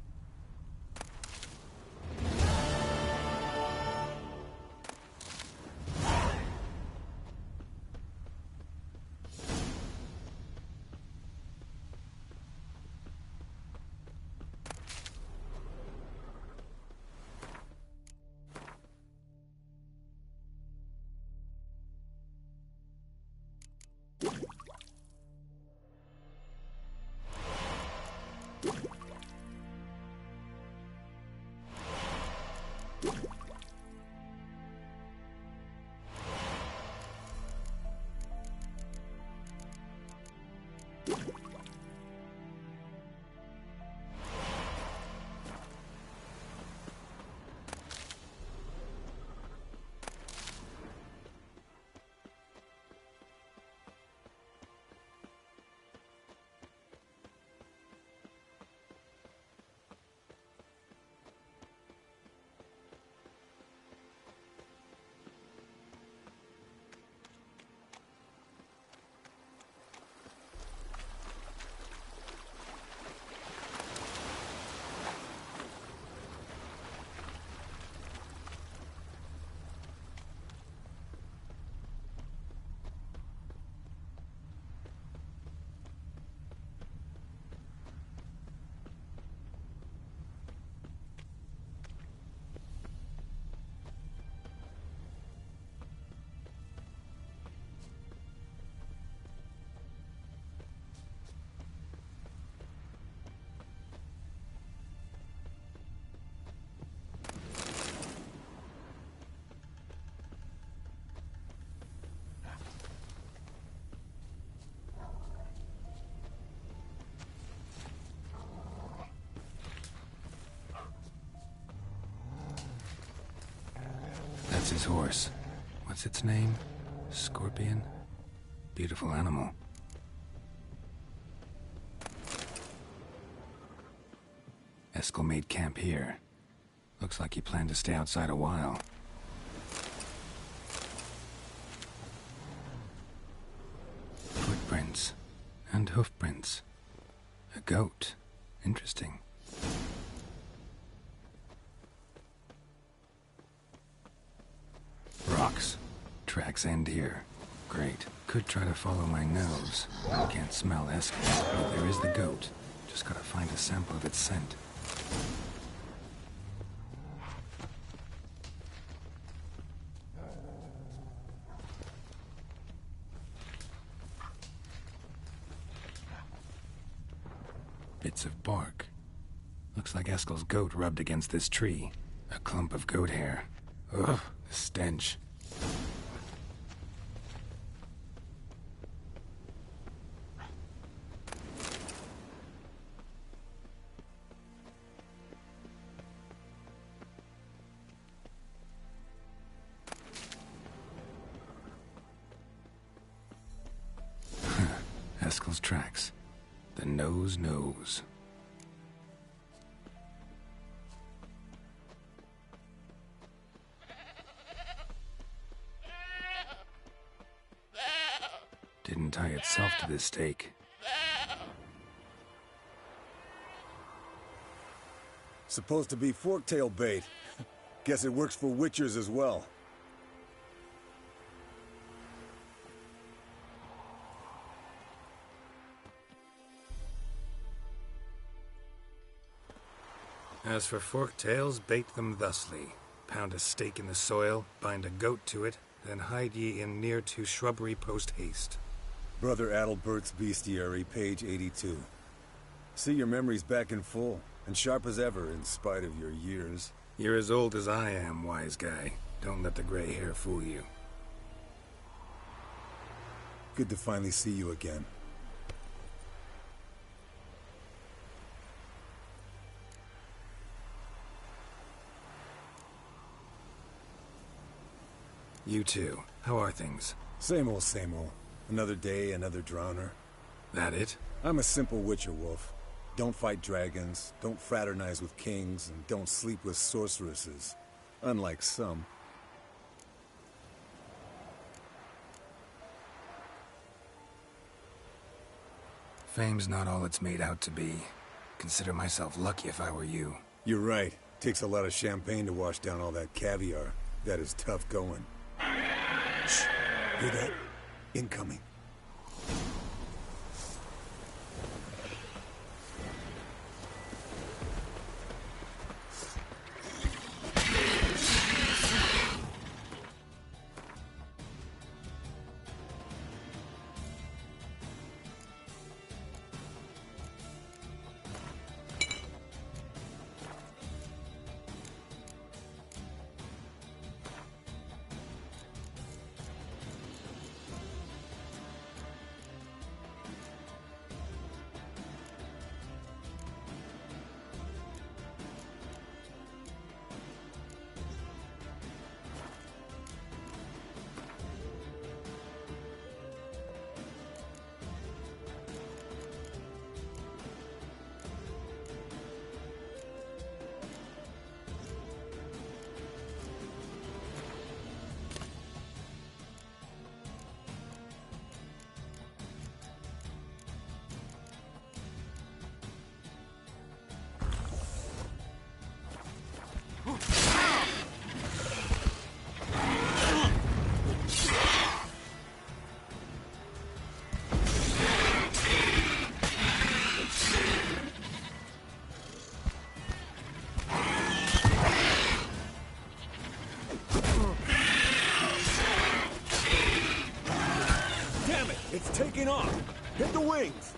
That's his horse. What's its name? Scorpion? Beautiful animal. Eskel made camp here. Looks like he planned to stay outside a while. Footprints. And hoofprints. A goat. Interesting. Rocks. Tracks end here. Great. Could try to follow my nose. Can't smell Eskel, but there is the goat. Just gotta find a sample of its scent. Bits of bark. Looks like Eskel's goat rubbed against this tree. A clump of goat hair. Ugh, the stench. tracks. The nose knows. Didn't tie itself to this stake. Supposed to be forktail bait. Guess it works for witchers as well. As for forktails, bait them thusly. Pound a stake in the soil, bind a goat to it, then hide ye in near to shrubbery post haste. Brother Adalbert's Bestiary, page 82. See, your memory's back in full, and sharp as ever in spite of your years. You're as old as I am, wise guy. Don't let the gray hair fool you. Good to finally see you again. You too. How are things? Same old, same old. Another day, another drowner. That it? I'm a simple witcher, Wolf. Don't fight dragons, don't fraternize with kings, and don't sleep with sorceresses. Unlike some. Fame's not all it's made out to be. Consider myself lucky if I were you. You're right. Takes a lot of champagne to wash down all that caviar. That is tough going. Shh. Hear that? Incoming. It's taking off! Hit the wings!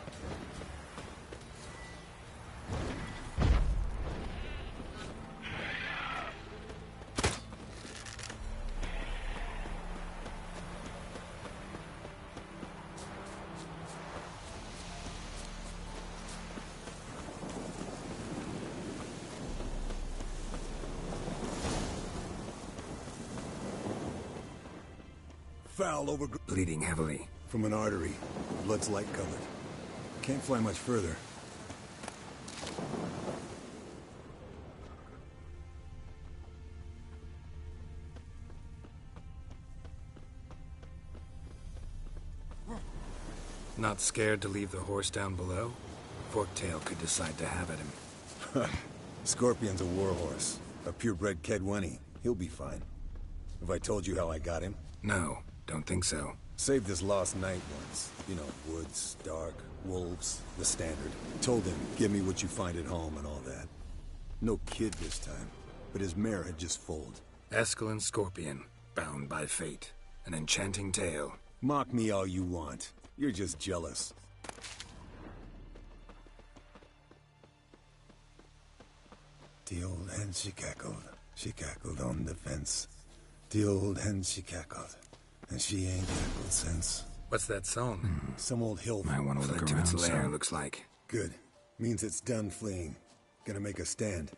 Foul over... Bleeding heavily. From an artery. Blood's light colored. Can't fly much further. Not scared to leave the horse down below? Forktail could decide to have at him. Scorpion's a warhorse. A purebred Kedwenny. He'll be fine. Have I told you how I got him? No, don't think so. Saved this lost knight once. You know, woods, dark, wolves, the standard. Told him, give me what you find at home and all that. No kid this time, but his mare had just foaled. Escalon Scorpion, bound by fate. An enchanting tale. Mock me all you want. You're just jealous. The old hen, she cackled. She cackled on the fence. The old hen, she cackled. And she ain't cackled since. What's that song? Some old hill. Might want to look to its lair, looks like. Good. Means it's done fleeing. Gonna make a stand.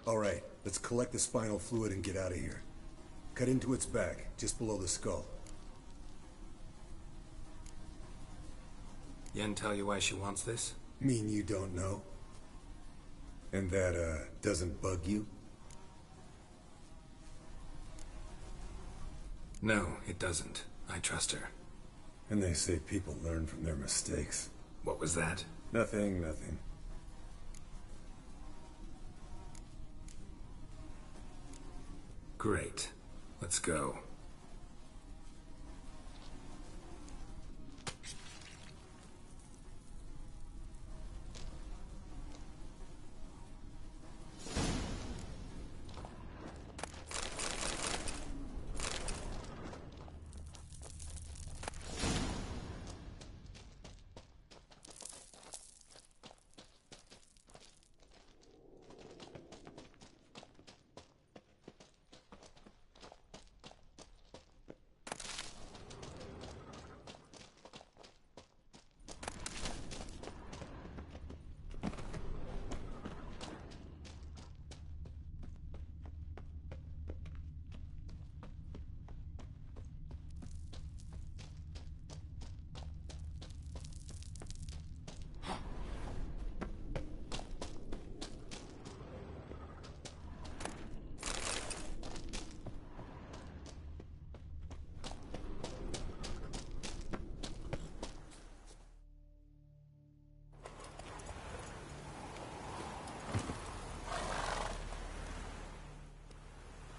All right, let's collect the spinal fluid and get out of here. Cut into its back, just below the skull. Yen tell you why she wants this? Mean you don't know? And that, doesn't bug you? No, it doesn't. I trust her. And they say people learn from their mistakes. What was that? Nothing, nothing. Great. Let's go.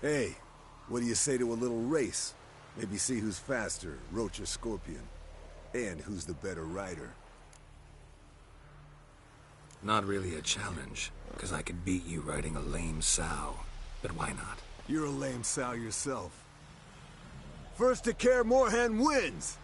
Hey, what do you say to a little race? Maybe see who's faster, Roach or Scorpion. And who's the better rider. Not really a challenge, because I could beat you riding a lame sow. But why not? You're a lame sow yourself. First to Kaer Morhen wins!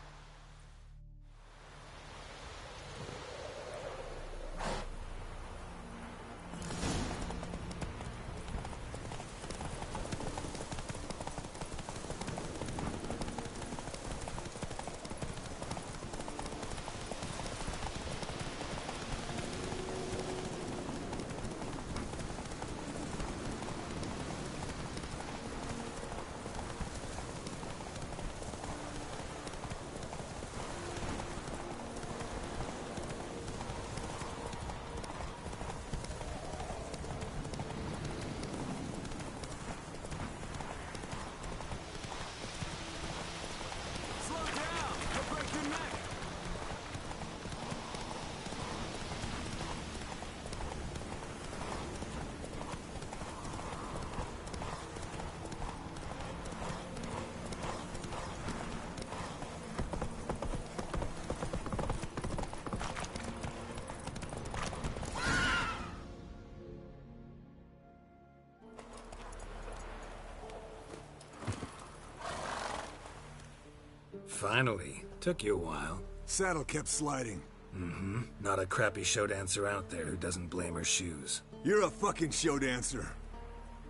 Finally. Took you a while. Saddle kept sliding. Mm-hmm. Not a crappy show dancer out there who doesn't blame her shoes. You're a fucking show dancer.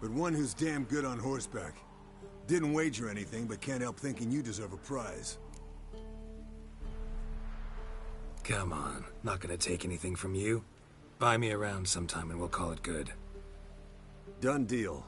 But one who's damn good on horseback. Didn't wager anything, but can't help thinking you deserve a prize. Come on. Not gonna take anything from you. Buy me around sometime and we'll call it good. Done deal.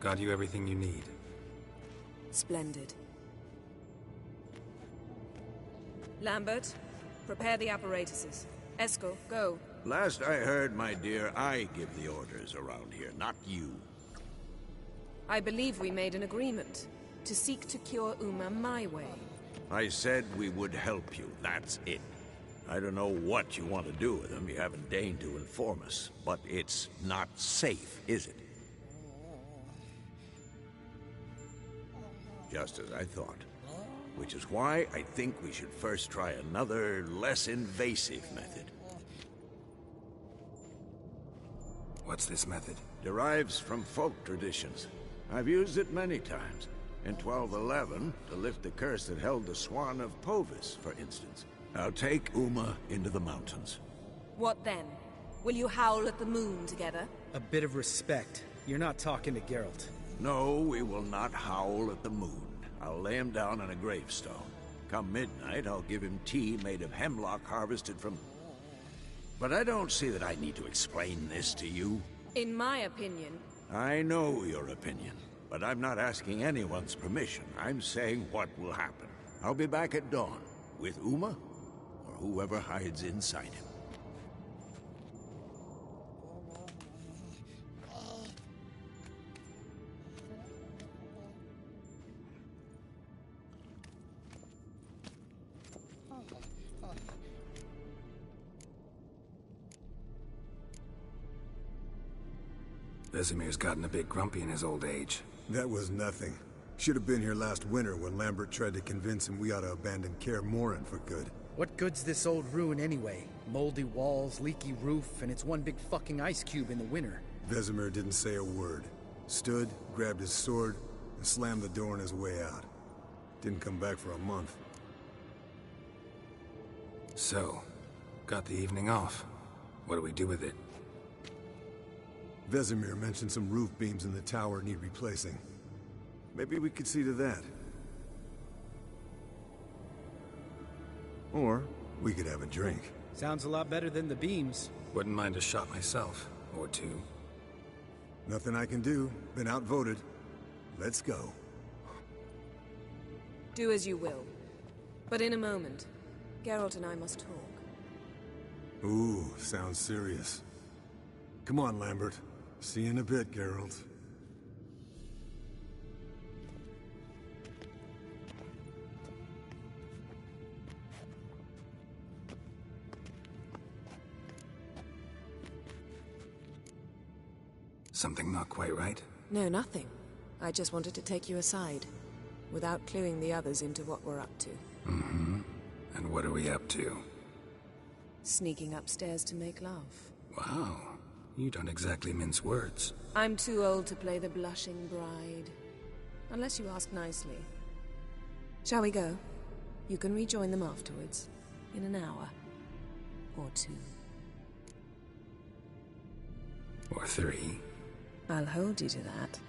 Got you everything you need. Splendid. Lambert, prepare the apparatuses. Eskel, go. Last I heard, my dear, I give the orders around here, not you. I believe we made an agreement to seek to cure Uma my way. I said we would help you, that's it. I don't know what you want to do with them, you haven't deigned to inform us. But it's not safe, is it? Just as I thought. Which is why I think we should first try another, less invasive method. What's this method? Derives from folk traditions. I've used it many times. In 1211, to lift the curse that held the Swan of Povis, for instance. I'll take Uma into the mountains. What then? Will you howl at the moon together? A bit of respect. You're not talking to Geralt. No, we will not howl at the moon. I'll lay him down on a gravestone. Come midnight, I'll give him tea made of hemlock harvested from... But I don't see that I need to explain this to you. In my opinion... I know your opinion, but I'm not asking anyone's permission. I'm saying what will happen. I'll be back at dawn, with Uma, or whoever hides inside him. Vesemir's gotten a bit grumpy in his old age. That was nothing. Should have been here last winter when Lambert tried to convince him we ought to abandon Kaer Morhen for good. What good's this old ruin anyway? Moldy walls, leaky roof, and it's one big fucking ice cube in the winter. Vesemir didn't say a word. Stood, grabbed his sword, and slammed the door on his way out. Didn't come back for a month. So, got the evening off. What do we do with it? Vesemir mentioned some roof beams in the tower need replacing. Maybe we could see to that. Or we could have a drink. Sounds a lot better than the beams. Wouldn't mind a shot myself, or two. Nothing I can do. Been outvoted. Let's go. Do as you will. But in a moment, Geralt and I must talk. Ooh, sounds serious. Come on, Lambert. See you in a bit, Geralt. Something not quite right? No, nothing. I just wanted to take you aside, without cluing the others into what we're up to. Mm-hmm. And what are we up to? Sneaking upstairs to make love. Wow. You don't exactly mince words. I'm too old to play the blushing bride. Unless you ask nicely. Shall we go? You can rejoin them afterwards. In an hour. Or 2. Or 3. I'll hold you to that.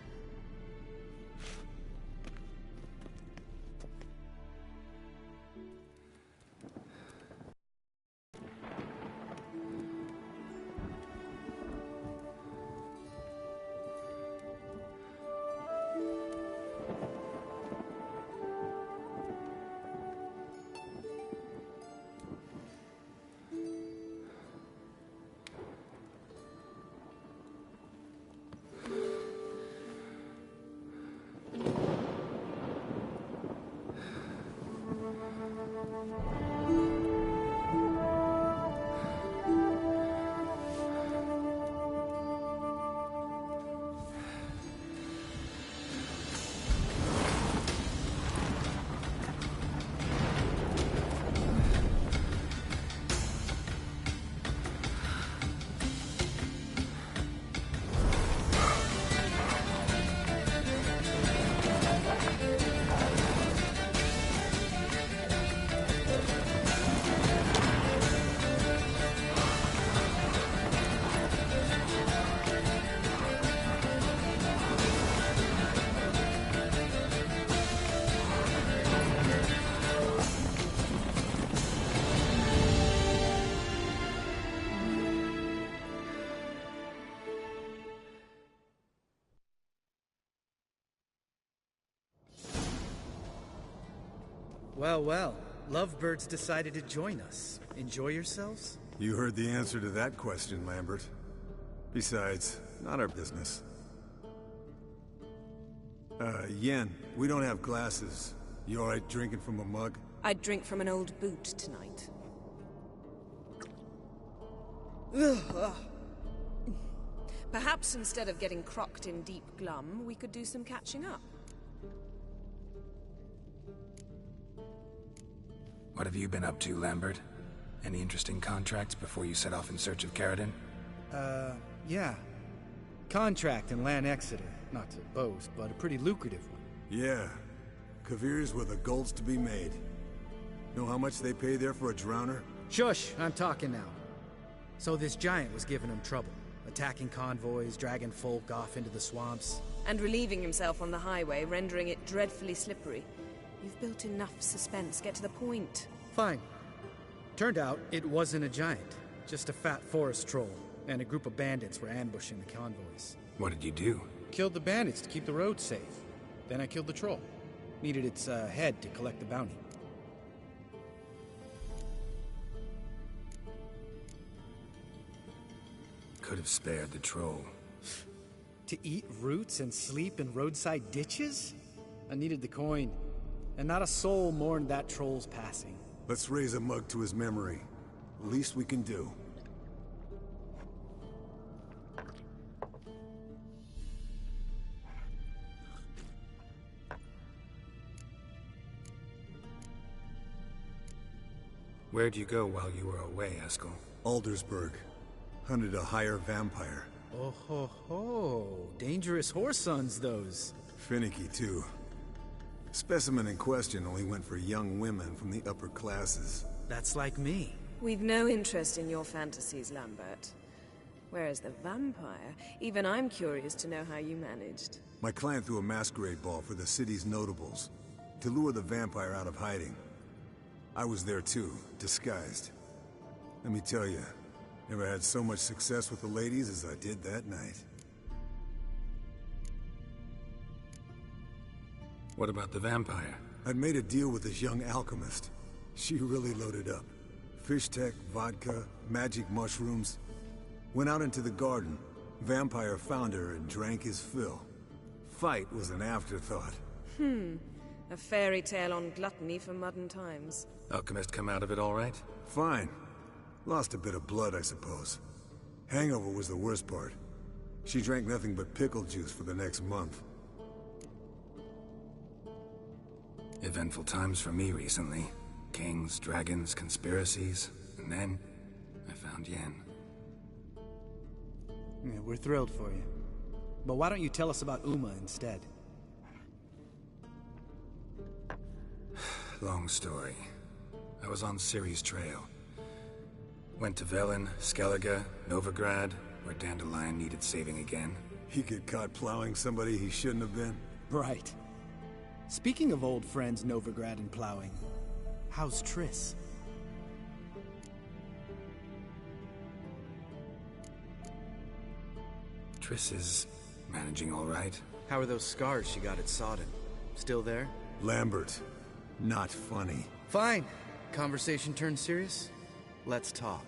Well, well. Lovebirds decided to join us. Enjoy yourselves? You heard the answer to that question, Lambert. Besides, not our business. Yen, we don't have glasses. You alright drinking from a mug? I'd drink from an old boot tonight. Perhaps instead of getting crocked in deep glum, we could do some catching up. What have you been up to, Lambert? Any interesting contracts before you set off in search of Caridin? Yeah. Contract in Lan Exeter. Not to boast, but a pretty lucrative one. Yeah. Kavir's were the golds to be made. Know how much they pay there for a drowner? Shush! I'm talking now. So this giant was giving him trouble. Attacking convoys, dragging folk off into the swamps. And relieving himself on the highway, rendering it dreadfully slippery. You've built enough suspense. Get to the point. Fine. Turned out it wasn't a giant. Just a fat forest troll. And a group of bandits were ambushing the convoys. What did you do? Killed the bandits to keep the road safe. Then I killed the troll. Needed its head to collect the bounty. Could have spared the troll. To eat roots and sleep in roadside ditches? I needed the coin. And not a soul mourned that troll's passing. Let's raise a mug to his memory. Least we can do. Where'd you go while you were away, Eskel? Aldersburg. Hunted a higher vampire. Oh ho ho. Dangerous horse sons, those. Finicky, too. Specimen in question only went for young women from the upper classes. That's like me. We've no interest in your fantasies, Lambert. Whereas the vampire, even I'm curious to know how you managed. My client threw a masquerade ball for the city's notables, to lure the vampire out of hiding. I was there too, disguised. Let me tell you, never had so much success with the ladies as I did that night. What about the vampire? I'd made a deal with this young alchemist. She really loaded up. Fish tech, vodka, magic mushrooms. Went out into the garden. Vampire found her and drank his fill. Fight was an afterthought. A fairy tale on gluttony for modern times. Alchemist come out of it all right? Fine. Lost a bit of blood, I suppose. Hangover was the worst part. She drank nothing but pickle juice for the next month. Eventful times for me recently. Kings, dragons, conspiracies, and then I found Yen. Yeah, we're thrilled for you. But why don't you tell us about Uma instead? Long story. I was on Ciri's trail. Went to Velen, Skellige, Novigrad, where Dandelion needed saving again. He get caught plowing somebody he shouldn't have been? Right. Speaking of old friends Novigrad and plowing, how's Triss? Triss is managing all right. How are those scars she got at Sodden? Still there? Lambert. Not funny. Fine. Conversation turned serious? Let's talk.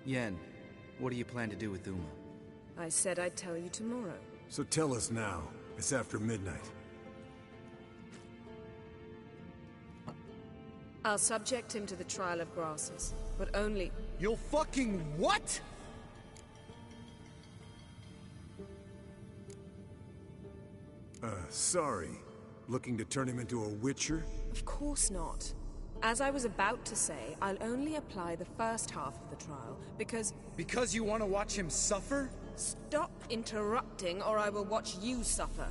Yen, what do you plan to do with Uma? I said I'd tell you tomorrow. So tell us now. It's after midnight. I'll subject him to the trial of grasses, but only... You'll fucking what?! Sorry. Looking to turn him into a witcher? Of course not. As I was about to say, I'll only apply the first half of the trial, because... Because you want to watch him suffer? Stop interrupting, or I will watch you suffer.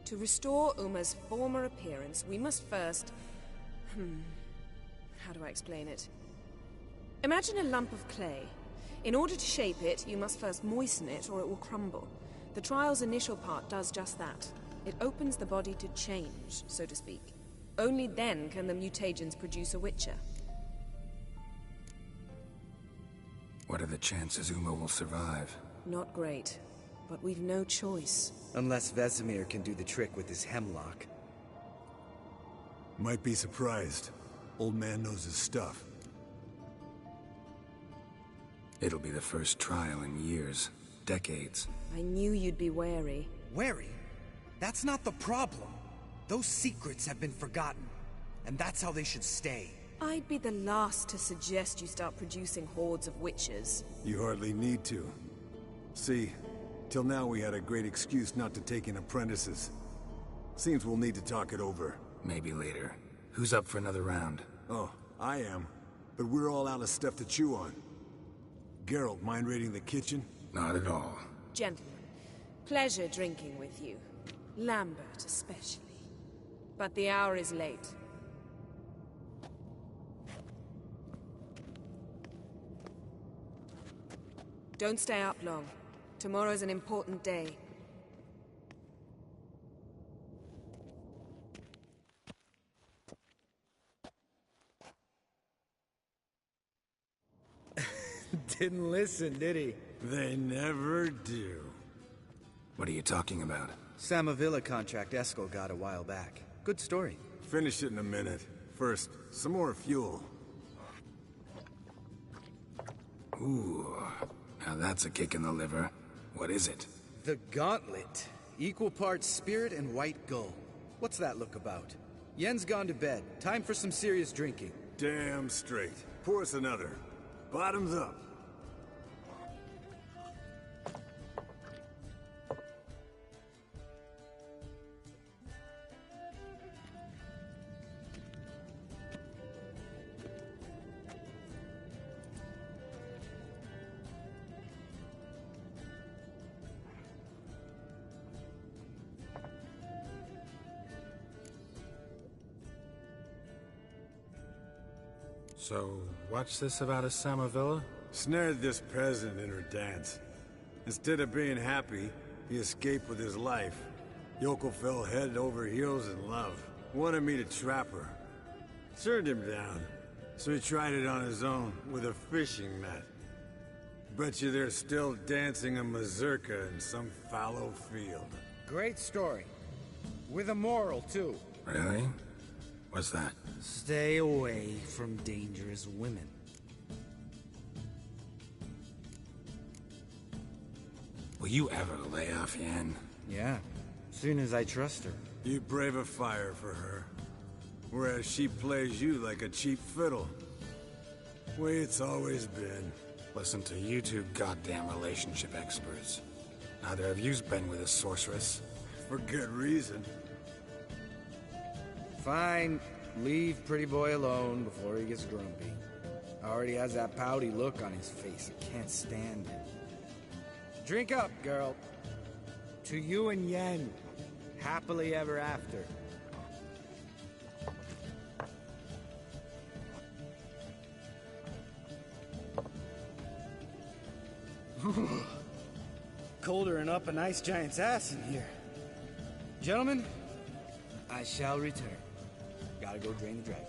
To restore Uma's former appearance, we must first... How do I explain it? Imagine a lump of clay. In order to shape it, you must first moisten it, or it will crumble. The trial's initial part does just that. It opens the body to change, so to speak. Only then can the mutagens produce a witcher. What are the chances Uma will survive? Not great, but we've no choice. Unless Vesemir can do the trick with his hemlock. Might be surprised. Old man knows his stuff. It'll be the first trial in years. Decades. I knew you'd be wary. Wary? That's not the problem. Those secrets have been forgotten. And that's how they should stay. I'd be the last to suggest you start producing hordes of witches. You hardly need to. See, till now we had a great excuse not to take in apprentices. Seems we'll need to talk it over. Maybe later. Who's up for another round? Oh, I am. But we're all out of stuff to chew on. Geralt, mind raiding the kitchen? Not at all. Gentlemen, pleasure drinking with you. Lambert especially. But the hour is late. Don't stay up long. Tomorrow's an important day. Didn't listen, did he? They never do. What are you talking about? Samavilla contract Eskel got a while back. Good story. Finish it in a minute. First, some more fuel. Ooh, now that's a kick in the liver. What is it? The Gauntlet. Equal parts spirit and white gull. What's that look about? Yen's gone to bed. Time for some serious drinking. Damn straight. Pour us another. Bottoms up. So, what's this about a Samavilla? Snared this peasant in her dance. Instead of being happy, he escaped with his life. Yoko fell head over heels in love. Wanted me to trap her. Turned him down. So he tried it on his own, with a fishing net. Bet you they're still dancing a mazurka in some fallow field. Great story. With a moral, too. Really? What's that? Stay away from dangerous women. Will you ever lay off Yen? Yeah, soon as I trust her. You brave a fire for her. Whereas she plays you like a cheap fiddle. Way it's always been. Listen to you two goddamn relationship experts. Neither of you's been with a sorceress. For good reason. Fine. Leave pretty boy alone before he gets grumpy. Already has that pouty look on his face. I can't stand it. Drink up, girl. To you and Yen. Happily ever after. Colder and up a nice giant's ass in here. Gentlemen, I shall return. Gotta go drain the dragon.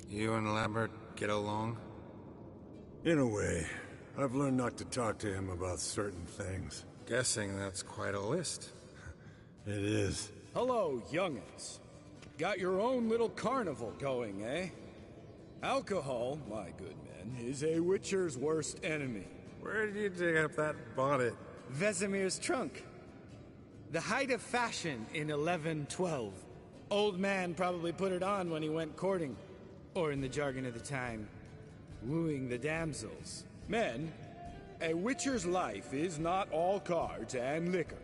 You and Lambert get along? In a way. I've learned not to talk to him about certain things. Guessing that's quite a list. It is. Hello, young'uns. Got your own little carnival going, eh? Alcohol, my good men, is a witcher's worst enemy. Where did you dig up that bonnet? Vesemir's trunk. The height of fashion in 1112. Old man probably put it on when he went courting. Or in the jargon of the time, wooing the damsels. Men, a witcher's life is not all cards and liquor.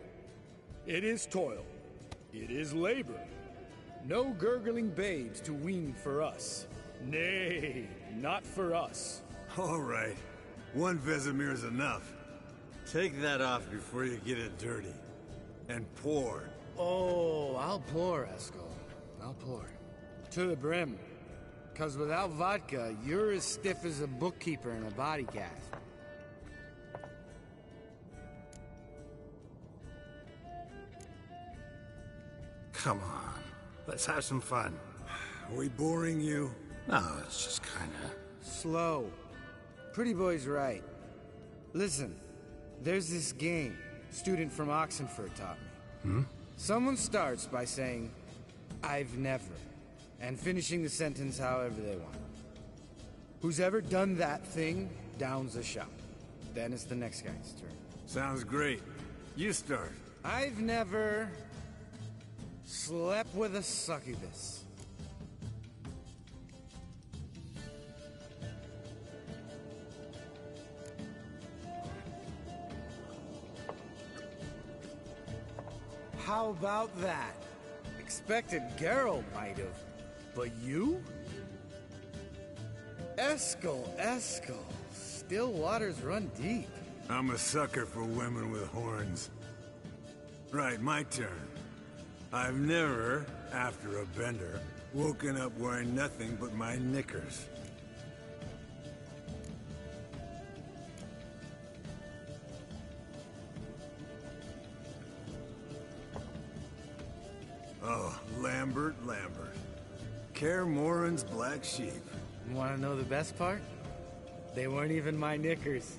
It is toil. It is labor. No gurgling babes to wean for us. Nay, not for us. All right. One Vesemir's enough. Take that off before you get it dirty. And pour. Oh, I'll pour, Eskel. I'll pour. To the brim. 'Cause without vodka, you're as stiff as a bookkeeper in a body cast. Come on. Let's have some fun. Are we boring you? No, it's just kinda... Slow. Pretty boy's right. Listen, there's this game student from Oxenford taught me. Someone starts by saying, "I've never," and finishing the sentence however they want. Who's ever done that thing downs a shot. Then it's the next guy's turn. Sounds great. You start. I've never slept with a succubus. How about that? Expected Geralt might have, but you? Eskel. Still waters run deep. I'm a sucker for women with horns. Right, my turn. I've never, after a bender, woken up wearing nothing but my knickers. Oh, Lambert. Kaer Morhen's black sheep. Want to know the best part? They weren't even my knickers.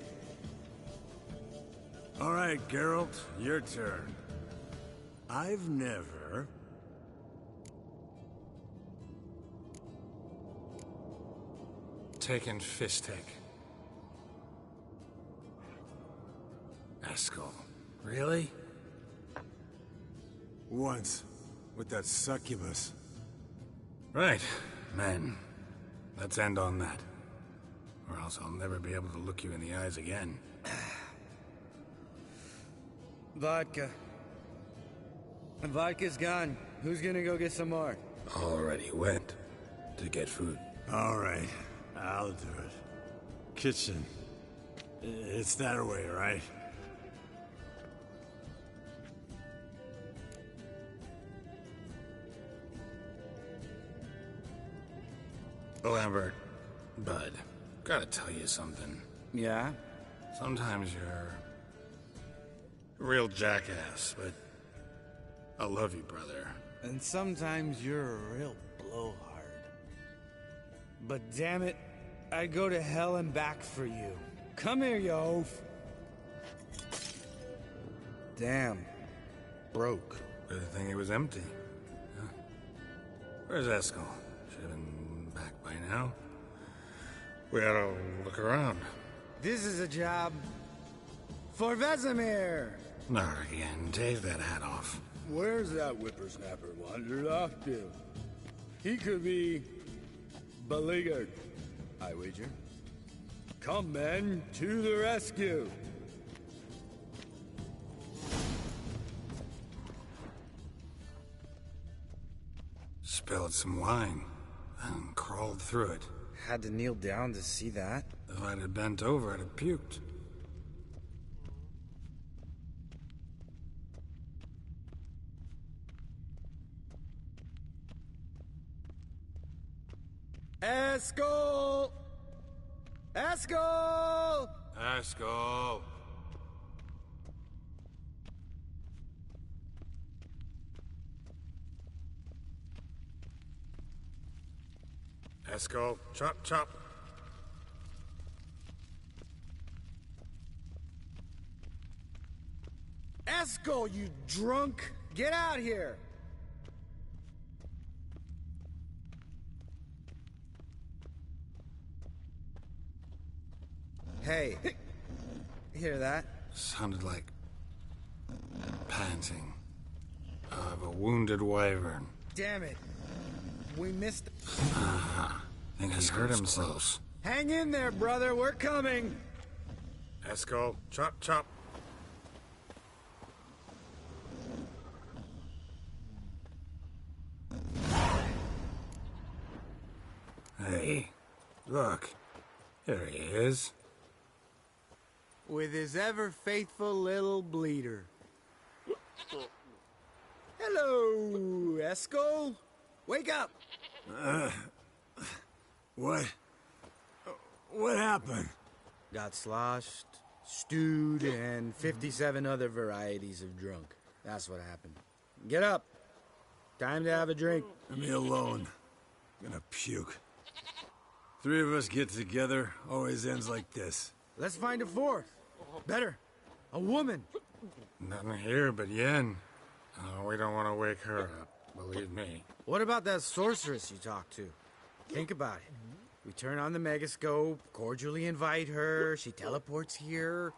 All right, Geralt, your turn. I've never... taken Fistek. Eskel. Really? Once, with that succubus. Right, men. Let's end on that. Or else I'll never be able to look you in the eyes again. Vodka. Vodka's gone. Who's gonna go get some more? Already went. To get food. All right, I'll do it. Kitchen. It's that way, right? Lambert, Bud, gotta tell you something. Yeah? Sometimes you're a real jackass, but I love you, brother. And sometimes you're a real blowhard. But damn it, I'd go to hell and back for you. Come here, you oaf. Damn. Broke. Good thing it was empty. Huh? Where's Eskel? Should have been back by now. We ought to look around. This is a job for Vesemir. Not again. Take that hat off. Where's that whippersnapper wandered off to? He could be beleaguered, I wager. Come, men, to the rescue. Spilled some wine and crawled through it. Had to kneel down to see that. If I'd have bent over, I'd have puked. Eskel! Eskel! Eskel! Eskel, chop, chop. Eskel, you drunk! Get out here! Hey, hear that? Sounded like panting of a wounded wyvern. Damn it. We missed... Think he hurt himself. Hang in there, brother. We're coming. Eskel, chop, chop. Hey, look. There he is. With his ever-faithful little bleeder. Hello, Eskel. Wake up. What happened? Got sloshed, stewed, and 57 other varieties of drunk. That's what happened. Get up. Time to have a drink. Leave me alone. I'm gonna puke. Three of us get together, always ends like this. Let's find a fourth. Better. A woman. Nothing here but Yen. Oh, we don't want to wake her up, believe me. What about that sorceress you talked to? Think about it. We turn on the megascope, cordially invite her, she teleports here.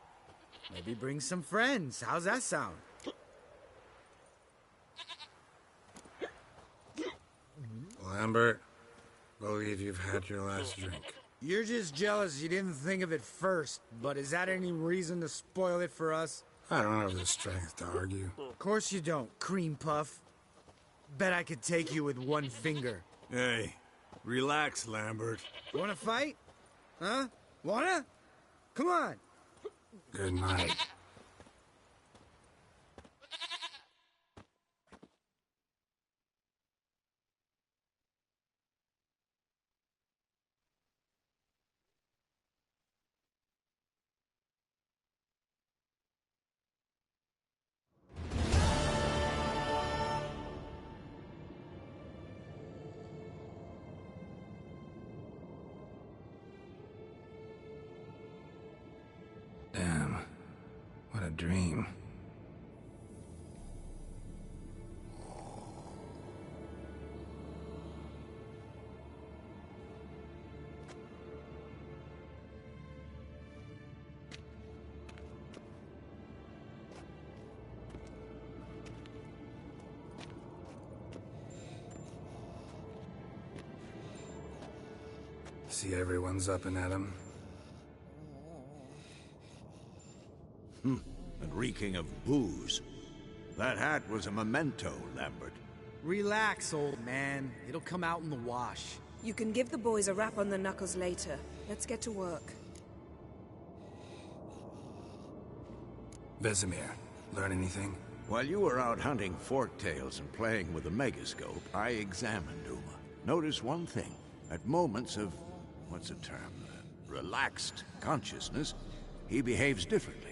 Maybe bring some friends. How's that sound? Lambert, believe you've had your last drink. You're just jealous you didn't think of it first, but is that any reason to spoil it for us? I don't have the strength to argue. Of course you don't, cream puff. Bet I could take you with one finger. Hey, relax, Lambert. Wanna fight? Huh? Wanna? Come on. Good night. Damn. What a dream. See everyone's up and at 'em. And reeking of booze. That hat was a memento, Lambert. Relax, old man. It'll come out in the wash. You can give the boys a rap on the knuckles later. Let's get to work. Vesemir, learn anything? While you were out hunting forktails and playing with the megascope, I examined Uma. Notice one thing. At moments of, what's the term, relaxed consciousness, he behaves differently.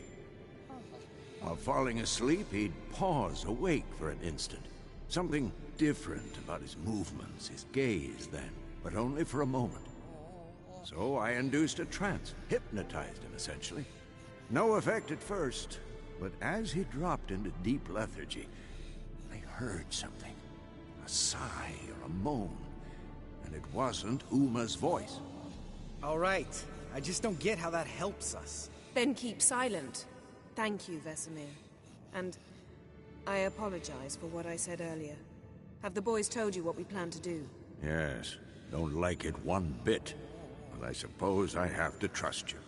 While falling asleep, he'd pause, awake for an instant. Something different about his movements, his gaze then, but only for a moment. So I induced a trance, hypnotized him essentially. No effect at first, but as he dropped into deep lethargy, I heard something. A sigh or a moan, and it wasn't Uma's voice. All right. I just don't get how that helps us. Then keep silent. Thank you, Vesemir. And I apologize for what I said earlier. Have the boys told you what we plan to do? Yes, don't like it one bit, but I suppose I have to trust you.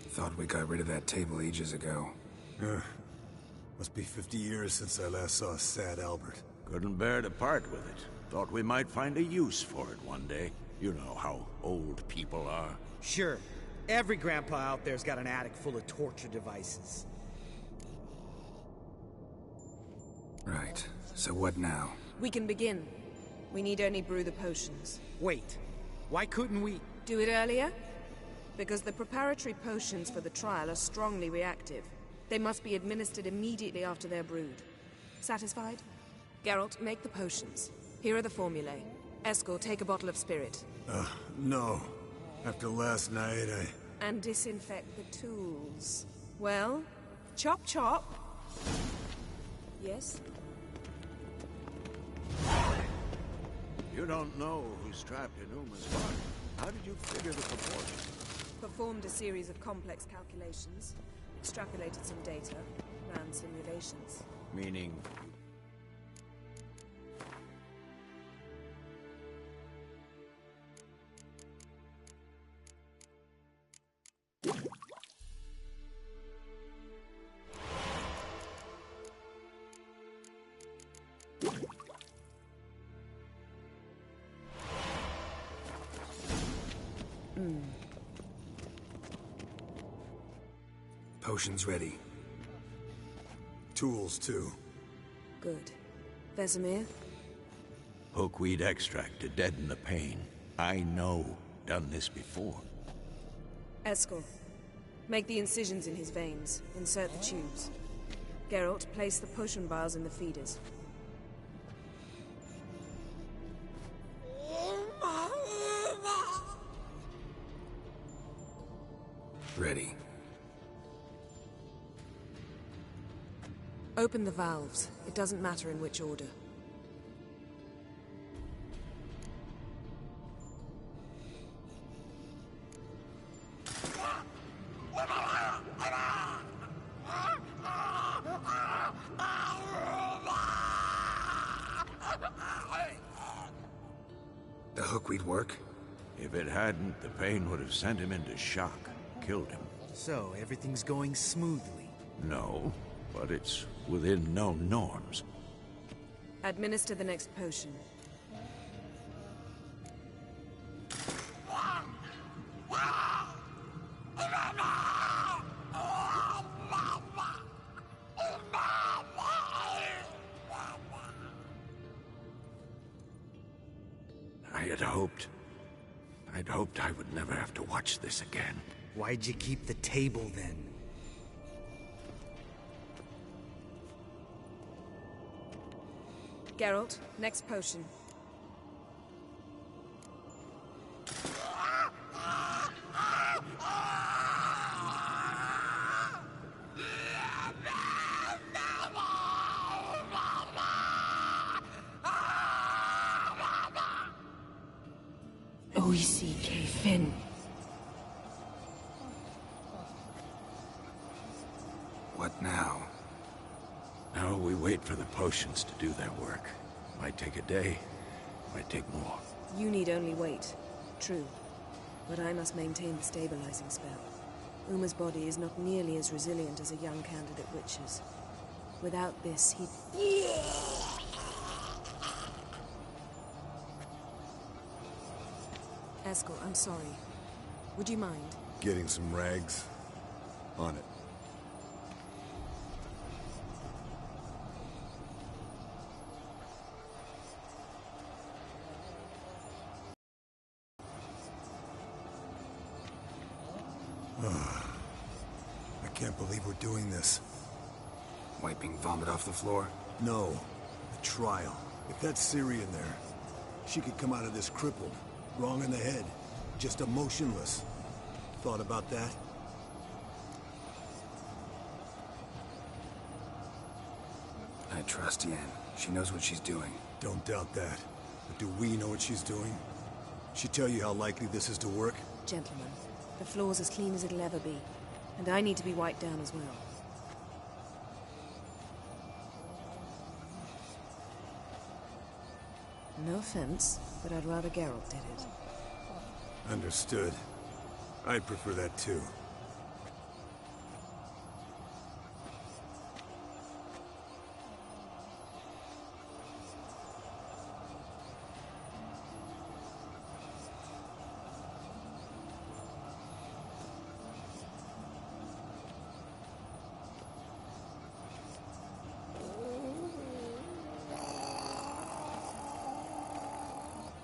Thought we got rid of that table ages ago. Must be 50 years since I last saw sad Albert. Couldn't bear to part with it. Thought we might find a use for it one day. You know how old people are. Sure. Every grandpa out there's got an attic full of torture devices. Right. So what now? We can begin. We need only brew the potions. Wait. Why couldn't we... Do it earlier? Because the preparatory potions for the trial are strongly reactive. They must be administered immediately after they're brewed. Satisfied? Geralt, make the potions. Here are the formulae. Eskel, take a bottle of spirit. No. After last night, And disinfect the tools. Well, chop chop. Yes? You don't know who's trapped in Uma's body. How did you figure the proportions? Performed a series of complex calculations. Extrapolated some data. Ran simulations. Meaning... Potions ready. tools too. Good. Vesemir? Hookweed extract to deaden the pain. I know. Done this before. Eskel, make the incisions in his veins. Insert the tubes. Geralt, place the potion vials in the feeders. open the valves. It doesn't matter in which order. The hookweed work? If it hadn't, the pain would have sent him into shock, killed him. So, everything's going smoothly? No, but it's within known norms. Administer the next potion. I'd hoped I would never have to watch this again. Why'd you keep the table then? Geralt, next potion. O-E-C-K Finn. What now? Now we wait for the potions to do their work. Might take a day, might take more. You need only wait. True. But I must maintain the stabilizing spell. Uma's body is not nearly as resilient as a young candidate witch's. Without this, he'd... Eskel, I'm sorry. Would you mind? Getting some rags? On it. I can't believe we're doing this. Wiping vomit off the floor? No. The trial. If that's Ciri in there, she could come out of this crippled. Wrong in the head. Just emotionless. Thought about that? I trust Yen. She knows what she's doing. Don't doubt that. But do we know what she's doing? She tell you how likely this is to work? Gentlemen, the floor's as clean as it'll ever be. And I need to be wiped down as well. No offense, but I'd rather Geralt did it. Understood. I'd prefer that too.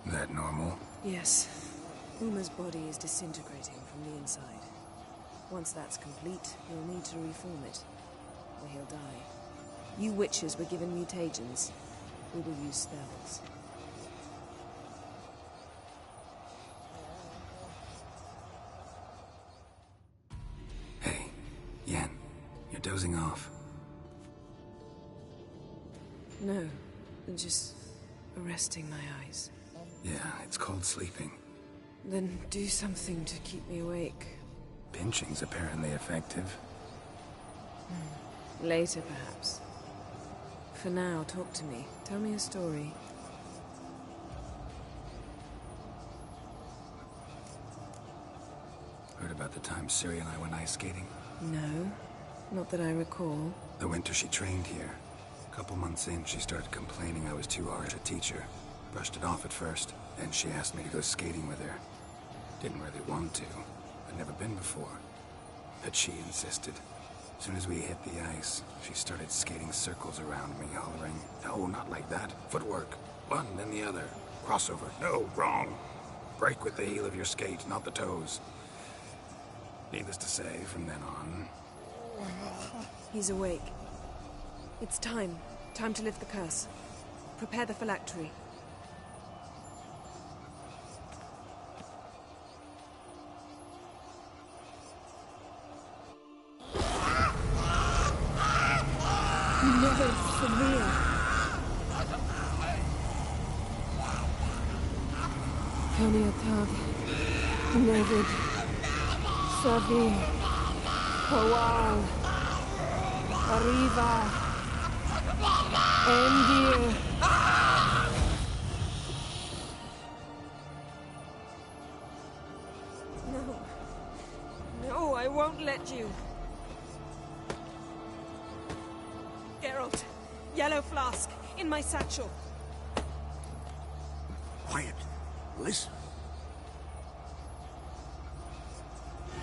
That normal? Yes. Uma's body is disintegrating from the inside. Once that's complete, he'll need to reform it, or he'll die. You witches were given mutagens. We will use spells. Hey, Yen, you're dozing off. No, just arresting my eyes. Yeah, it's called sleeping. Then do something to keep me awake. Pinching's apparently effective. Later, perhaps. For now, talk to me. Tell me a story. Heard about the time Ciri and I went ice skating? No, not that I recall. The winter she trained here. A couple months in, she started complaining I was too harsh a teacher. Brushed it off at first, then she asked me to go skating with her. Didn't really want to. I'd never been before. But she insisted. As soon as we hit the ice, she started skating circles around me, hollering, "No, not like that. Footwork. One, then the other. Crossover. No, wrong. Break with the heel of your skate, not the toes." Needless to say, from then on... He's awake. It's time. Time to lift the curse. Prepare the phylactery. You never Svir. Kaniatad. Nevid. Savir. Kowal. Arriva. Endir. No. No, I won't let you. Geralt, yellow flask, in my satchel. Quiet. Listen.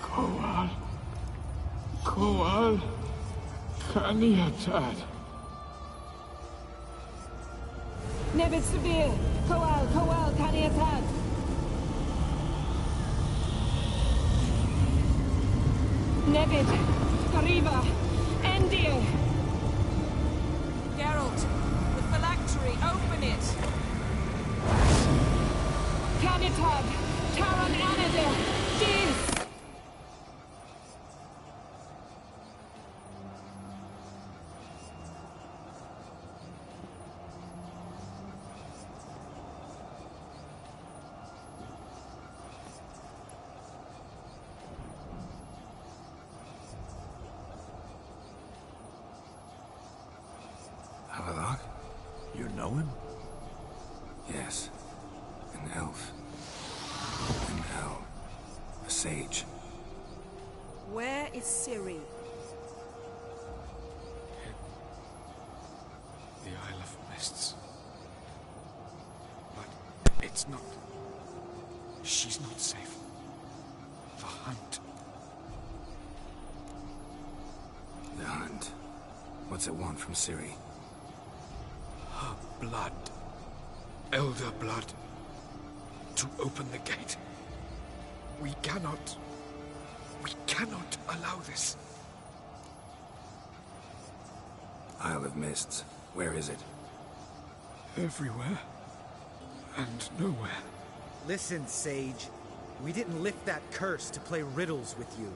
Kowal. Kowal. Kaniatad. Nevid Severe. Kowal, Kaniatad. Nevid. Gariva. Endir. Geralt, the phylactery, open it. Kaniatad. Taran Anadil. Dis. Avallac'h? You know him? Yes. An elf. An elf. A sage. Where is Ciri? The Isle of Mists. But it's not... She's not safe. The hunt. The hunt. What's it want from Ciri? Her blood. Elder blood. To open the gate. We cannot allow this. Isle of Mists. Where is it? Everywhere. And nowhere. Listen, Sage. We didn't lift that curse to play riddles with you.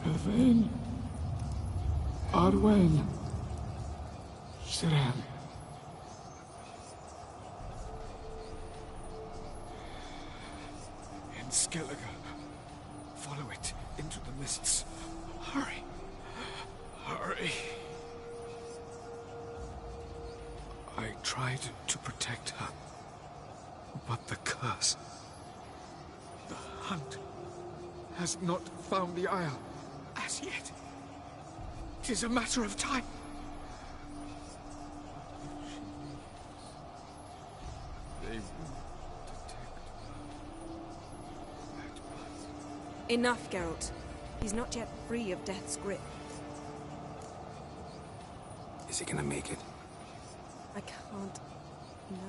Yvain. Arwen. Siran. In Skellige. Follow it into the mists. Hurry. Hurry. I tried to protect her. But the curse... The hunt has not found the Isle as yet. It is a matter of time. They will detect her. Enough, Geralt. He's not yet free of death's grip. Is he gonna make it? I can't...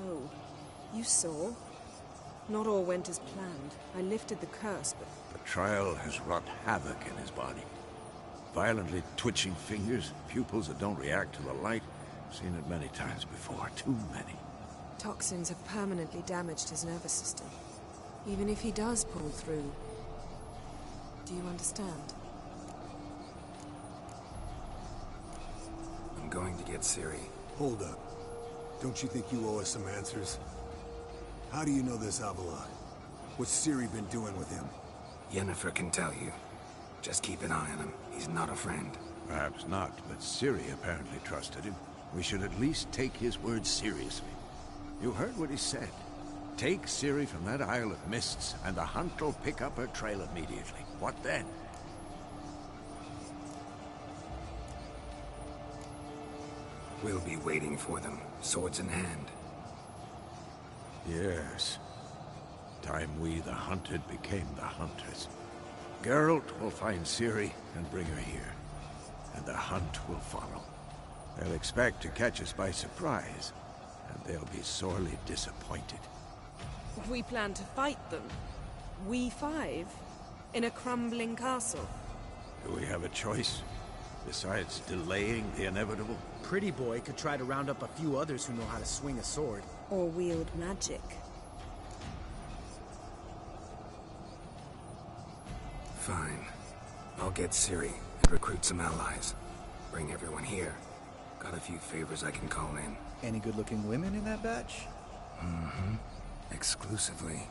No. You saw. Not all went as planned. I lifted the curse, but... The trial has wrought havoc in his body. Violently twitching fingers, pupils that don't react to the light. Seen it many times before, too many. Toxins have permanently damaged his nervous system. Even if he does pull through... Do you understand? I'm going to get Ciri. Hold up. Don't you think you owe us some answers? How do you know this Avallac'h? What's Ciri been doing with him? Yennefer can tell you. Just keep an eye on him. He's not a friend. Perhaps not, but Ciri apparently trusted him. We should at least take his words seriously. You heard what he said. Take Ciri from that Isle of Mists, and the hunt will pick up her trail immediately. What then? We'll be waiting for them, swords in hand. Yes. Time we, the hunted, became the hunters. Geralt will find Ciri and bring her here. And the hunt will follow. They'll expect to catch us by surprise, and they'll be sorely disappointed. We plan to fight them. We five? In a crumbling castle? Do we have a choice? Besides delaying the inevitable? Pretty Boy could try to round up a few others who know how to swing a sword. Or wield magic. Fine. I'll get Ciri and recruit some allies. Bring everyone here. Got a few favors I can call in. Any good-looking women in that batch? Mm-hmm. Exclusively.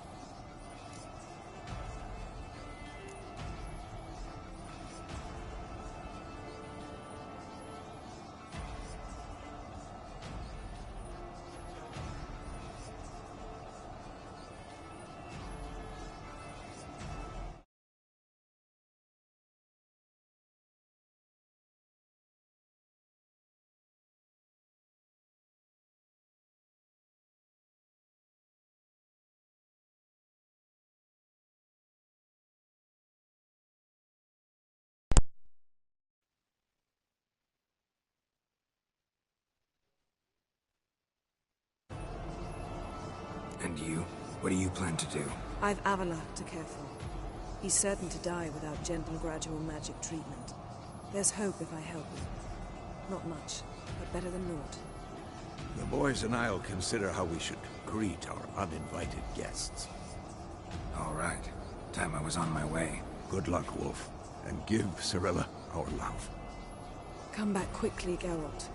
And you? What do you plan to do? I've Avalok to care for. He's certain to die without gentle, gradual magic treatment. There's hope if I help him. Not much, but better than naught. The boys and I'll consider how we should greet our uninvited guests. All right. Time I was on my way. Good luck, Wolf. And give Cirilla our love. Come back quickly, Geralt.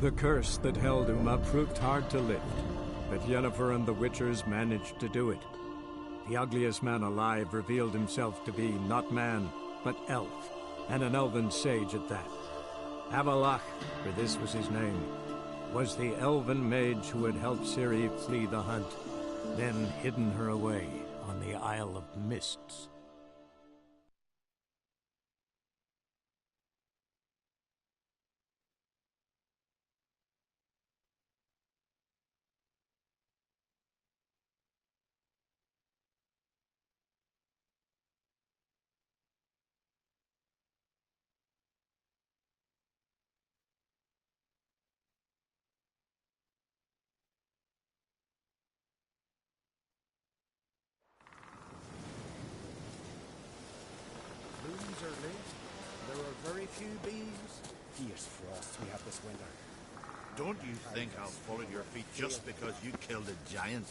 The curse that held Uma proved hard to lift, but Yennefer and the Witchers managed to do it. The ugliest man alive revealed himself to be not man, but elf, and an elven sage at that. Avalok, for this was his name, was the elven mage who had helped Ciri flee the hunt, then hidden her away on the Isle of Mists. Blooms are late. There are very few bees. Fierce frost we have this winter. Don't you think I'll fall at your feet just because you killed a giant?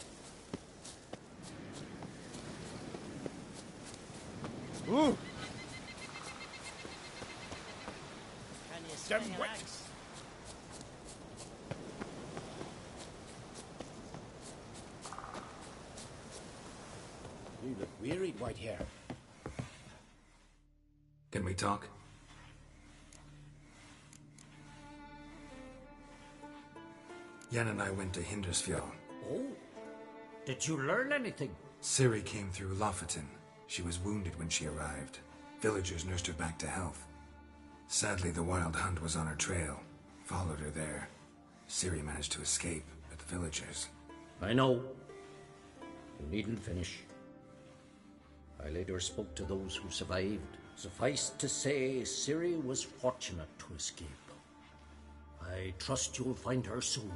Ooh! Them wet. You look wearied, Whitehair. Can we talk? Yen and I went to Hindersfjall. Oh? Did you learn anything? Ciri came through Lofoten. She was wounded when she arrived. Villagers nursed her back to health. Sadly, the Wild Hunt was on her trail. Followed her there. Ciri managed to escape, but the villagers... I know. You needn't finish. I later spoke to those who survived. Suffice to say, Ciri was fortunate to escape. I trust you'll find her soon.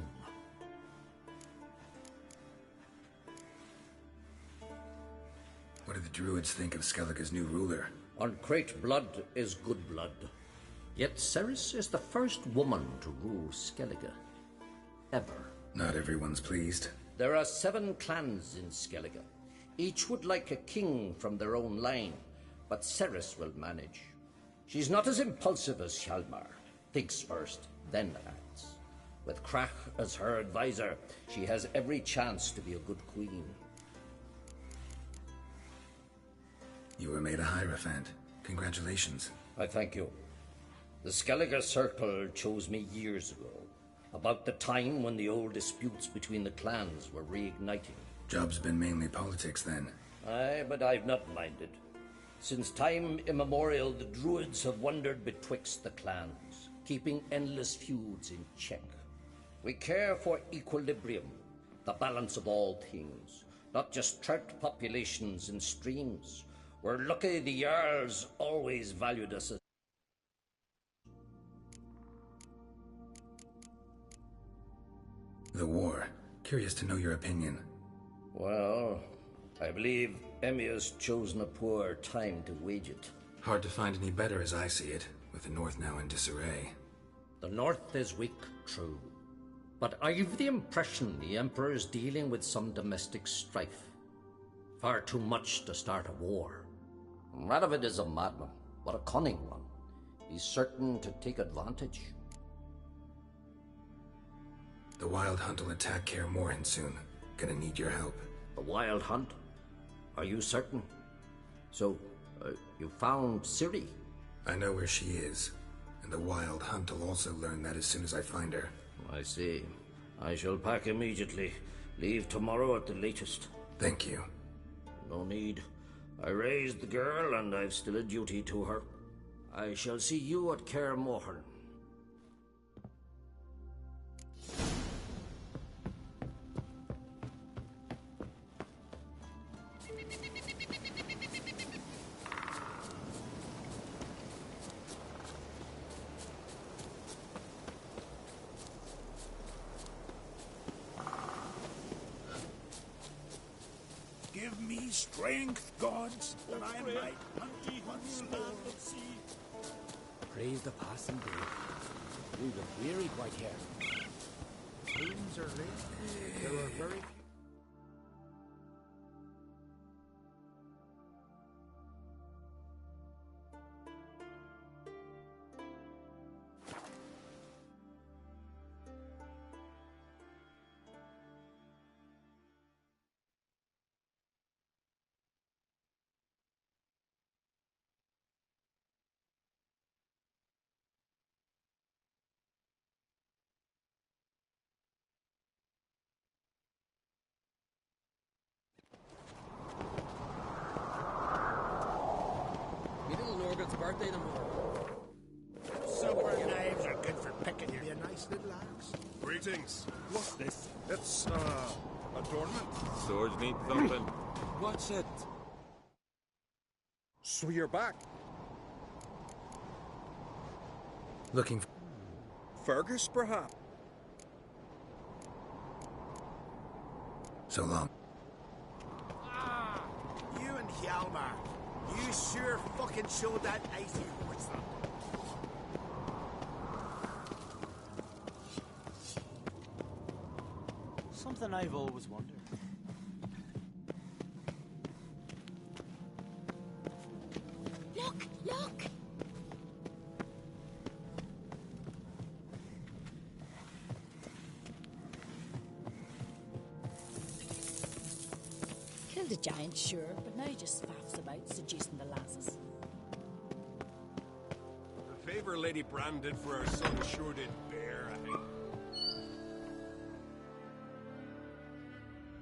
What do the druids think of Skellige's new ruler? Uncrate blood is good blood. Yet Cerys is the first woman to rule Skellige. Ever. Not everyone's pleased. There are 7 clans in Skellige. Each would like a king from their own line, but Cerys will manage. She's not as impulsive as Hjalmar. Thinks first, then acts. With Crach as her advisor, she has every chance to be a good queen. You were made a Hierophant. Congratulations. I thank you. The Skellige Circle chose me years ago, about the time when the old disputes between the clans were reigniting. Job's been mainly politics then. Aye, but I've not minded. Since time immemorial, the druids have wandered betwixt the clans, keeping endless feuds in check. We care for equilibrium, the balance of all things, not just trout populations and streams. We're lucky the Jarls always valued us as... The war. Curious to know your opinion. Well, I believe Emmir's chosen a poor time to wage it. Hard to find any better as I see it, with the North now in disarray. The North is weak, true. But I've the impression the Emperor is dealing with some domestic strife. Far too much to start a war. Radovid is a madman, but a cunning one. He's certain to take advantage. The Wild Hunt will attack Kaer Morhen soon. Gonna need your help. The Wild Hunt? Are you certain? So, you found Ciri? I know where she is. And the Wild Hunt will also learn that as soon as I find her. I see. I shall pack immediately. Leave tomorrow at the latest. Thank you. No need. I raised the girl, and I've still a duty to her. I shall see you at Kaer Morhen. Give me strength, gods, that I might hunt once more. Praise the passing day. We look weary quite here. Rooms are lit. There are very few. Norbert's birthday tomorrow. Silver knives are good for picking. You'll be a nice little axe. Greetings. What's this? It's, adornment. Swords need thumping. What's it? So you're back. Looking for... Fergus, perhaps? So long. Ah, you and Hjalmar. You sure fucking showed that icy horse up. Something I've always wondered. Look! Look! Killed a giant, sure, but now he just faffs about, seducing the lasses. The favor Lady Brand did for her son sure did bear, I think.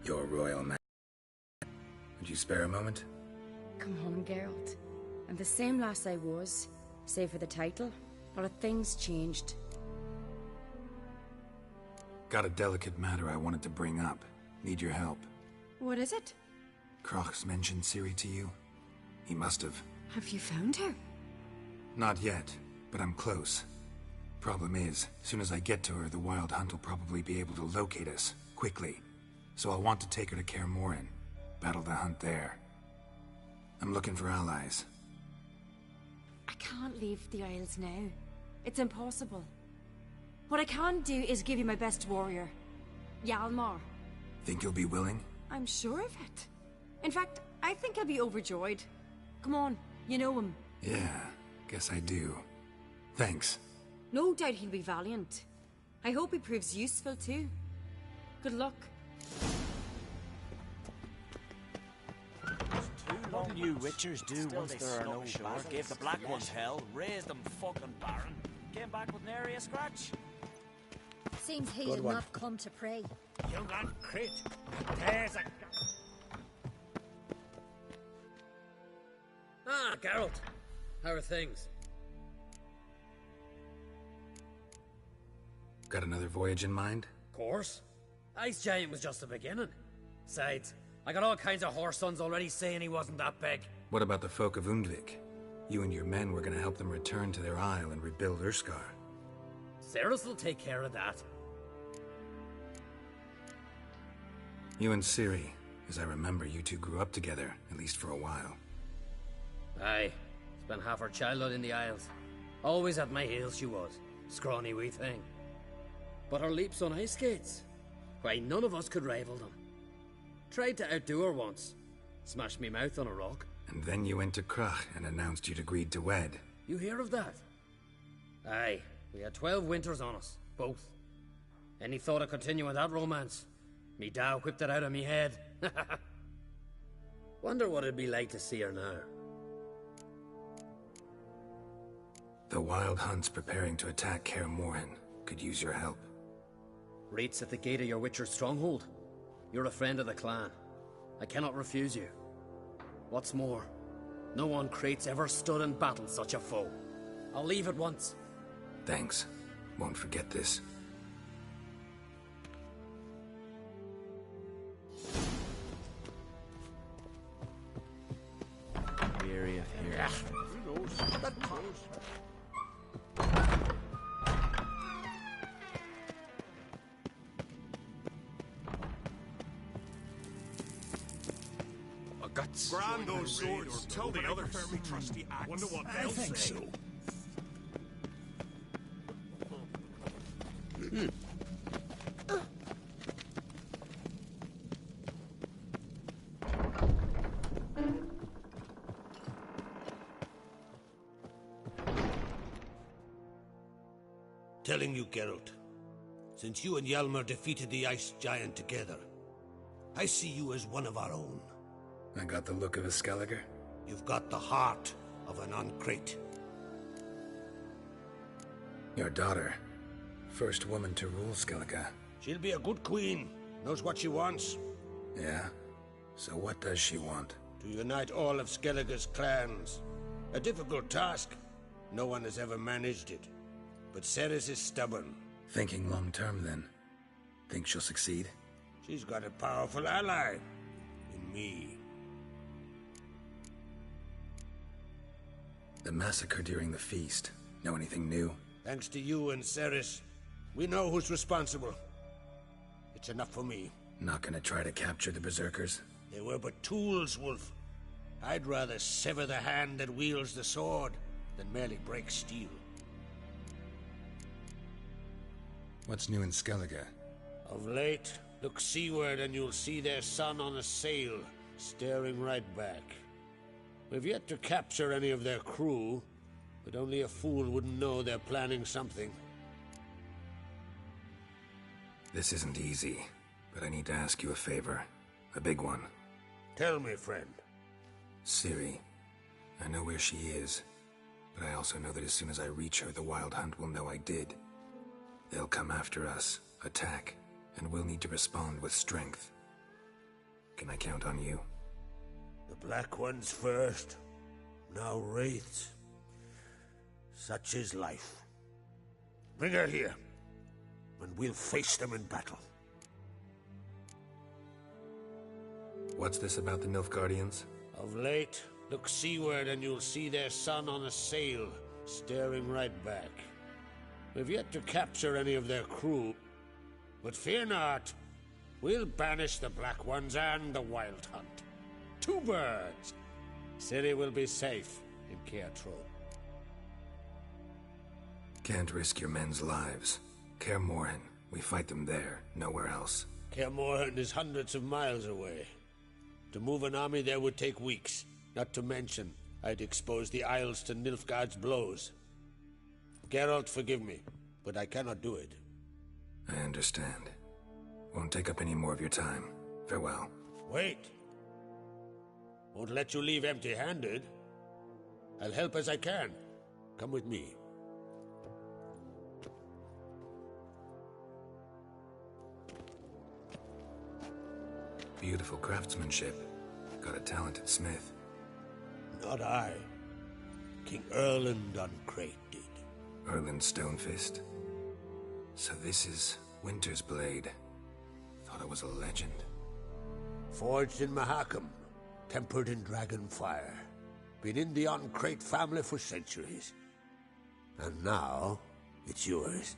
Your royal man. Would you spare a moment? Come on, Geralt. I'm the same lass I was, save for the title. A lot of things changed. Got a delicate matter I wanted to bring up. Need your help. What is it? Kroch's mentioned Ciri to you? He must have. Have you found her? Not yet, but I'm close. Problem is, soon as I get to her, the Wild Hunt will probably be able to locate us, quickly. So I'll want to take her to Kaer Morhen. Battle the hunt there. I'm looking for allies. I can't leave the Isles now. It's impossible. What I can do is give you my best warrior, Hjalmar. Think you'll be willing? I'm sure of it. In fact, I think he'll be overjoyed. Come on, you know him. Yeah, guess I do. Thanks. No doubt he'll be valiant. I hope he proves useful too. Good luck. What do you witchers do once there are no shore? Gave the black ones hell, raised them fucking barren. Came back with nary a scratch. Seems he did not come to pray. Young and crit. There's a... Ah, Geralt. How are things? Got another voyage in mind? Of course. Ice Giant was just the beginning. Besides, I got all kinds of horse sons already saying he wasn't that big. What about the folk of Undvik? You and your men were gonna help them return to their isle and rebuild Urskar. Cerys will take care of that. You and Ciri, as I remember, you two grew up together, at least for a while. Aye. Spent half her childhood in the Isles. Always at my heels she was. Scrawny wee thing. But her leaps on ice skates? Why, none of us could rival them. Tried to outdo her once. Smashed me mouth on a rock. And then you went to Kroch and announced you'd agreed to wed. You hear of that? Aye. We had 12 winters on us. Both. Any thought of continuing that romance? Me Dow whipped it out of me head. Wonder what it'd be like to see her now. The Wild Hunt's preparing to attack Kaer Morhen. Could use your help. Rates at the gate of your Witcher's stronghold. You're a friend of the clan. I cannot refuse you. What's more, no one Krait's ever stood and battled such a foe. I'll leave at once. Thanks. Won't forget this. Weary of hearing. Who knows? That knows. Grand those swords. Tell the others. Me trusty axe. Wonder what they'll say. I think so. Telling you, Geralt, since you and Hjalmar defeated the Ice Giant together, I see you as one of our own. I got the look of a Skelliger. You've got the heart of an Uncrate. Your daughter. First woman to rule Skellige. She'll be a good queen. Knows what she wants. Yeah? So what does she want? To unite all of Skellige's clans. A difficult task. No one has ever managed it. But Cerys is stubborn. Thinking long term, then. Think she'll succeed? She's got a powerful ally. In me. The massacre during the feast. Know anything new? Thanks to you and Cerys, we know who's responsible. It's enough for me. Not gonna try to capture the Berserkers? They were but tools, Wolf. I'd rather sever the hand that wields the sword than merely break steel. What's new in Skellige? Of late, look seaward and you'll see their sun on a sail, staring right back. We've yet to capture any of their crew, but only a fool wouldn't know they're planning something. This isn't easy, but I need to ask you a favor. A big one. Tell me, friend. Ciri. I know where she is, but I also know that as soon as I reach her, the Wild Hunt will know I did. They'll come after us, attack, and we'll need to respond with strength. Can I count on you? The Black Ones first, now Wraiths. Such is life. Bring her here. and we'll face them in battle. What's this about the Nilfgaardians? Of late, look seaward and you'll see their sun on a sail, staring right back. We've yet to capture any of their crew, but fear not. We'll banish the Black Ones and the Wild Hunt. 2 birds. Ciri will be safe in Caer Troi. Can't risk your men's lives. Kaer Morhen. We fight them there, nowhere else. Kaer Morhen is hundreds of miles away. To move an army there would take weeks. Not to mention, I'd expose the Isles to Nilfgaard's blows. Geralt, forgive me, but I cannot do it. I understand. Won't take up any more of your time. Farewell. Wait. Won't let you leave empty-handed. I'll help as I can. Come with me. Beautiful craftsmanship. Got a talented smith. Not I. King Erland Uncrate did. Erland Stonefist? So this is Winter's Blade. Thought it was a legend. Forged in Mahakam, tempered in dragon fire. Been in the Uncrate family for centuries. And now, it's yours.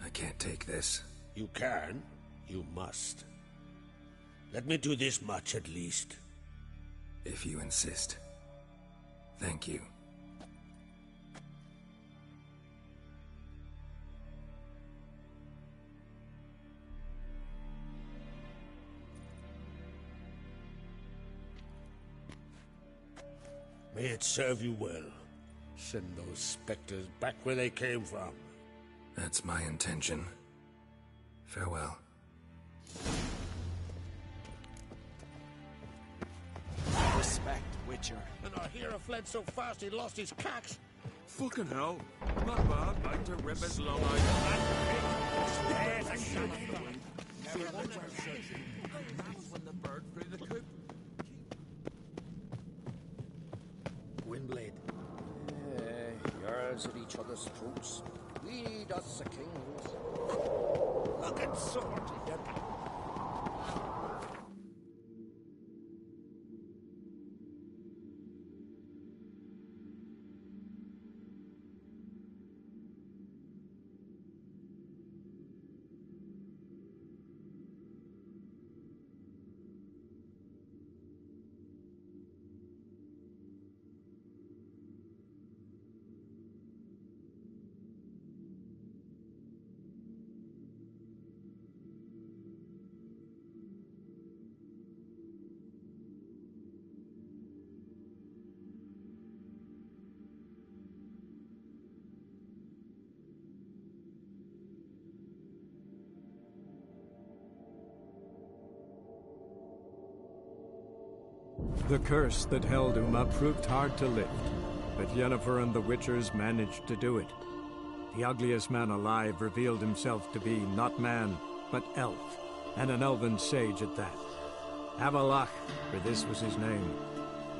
I can't take this. You can. You must. Let me do this much at least. If you insist. Thank you. May it serve you well. Send those specters back where they came from. That's my intention. Farewell. Respect, Witcher. And our hero fled so fast he lost his cax. Fucking hell. Not bad. Like to rip his long when the bird flew the coop. Windblade. Yours at each other's throats. Lead us, the kings. Look at sword. The curse that held Uma proved hard to lift, but Yennefer and the Witchers managed to do it. The ugliest man alive revealed himself to be not man, but elf, and an elven sage at that. Avallac'h, for this was his name,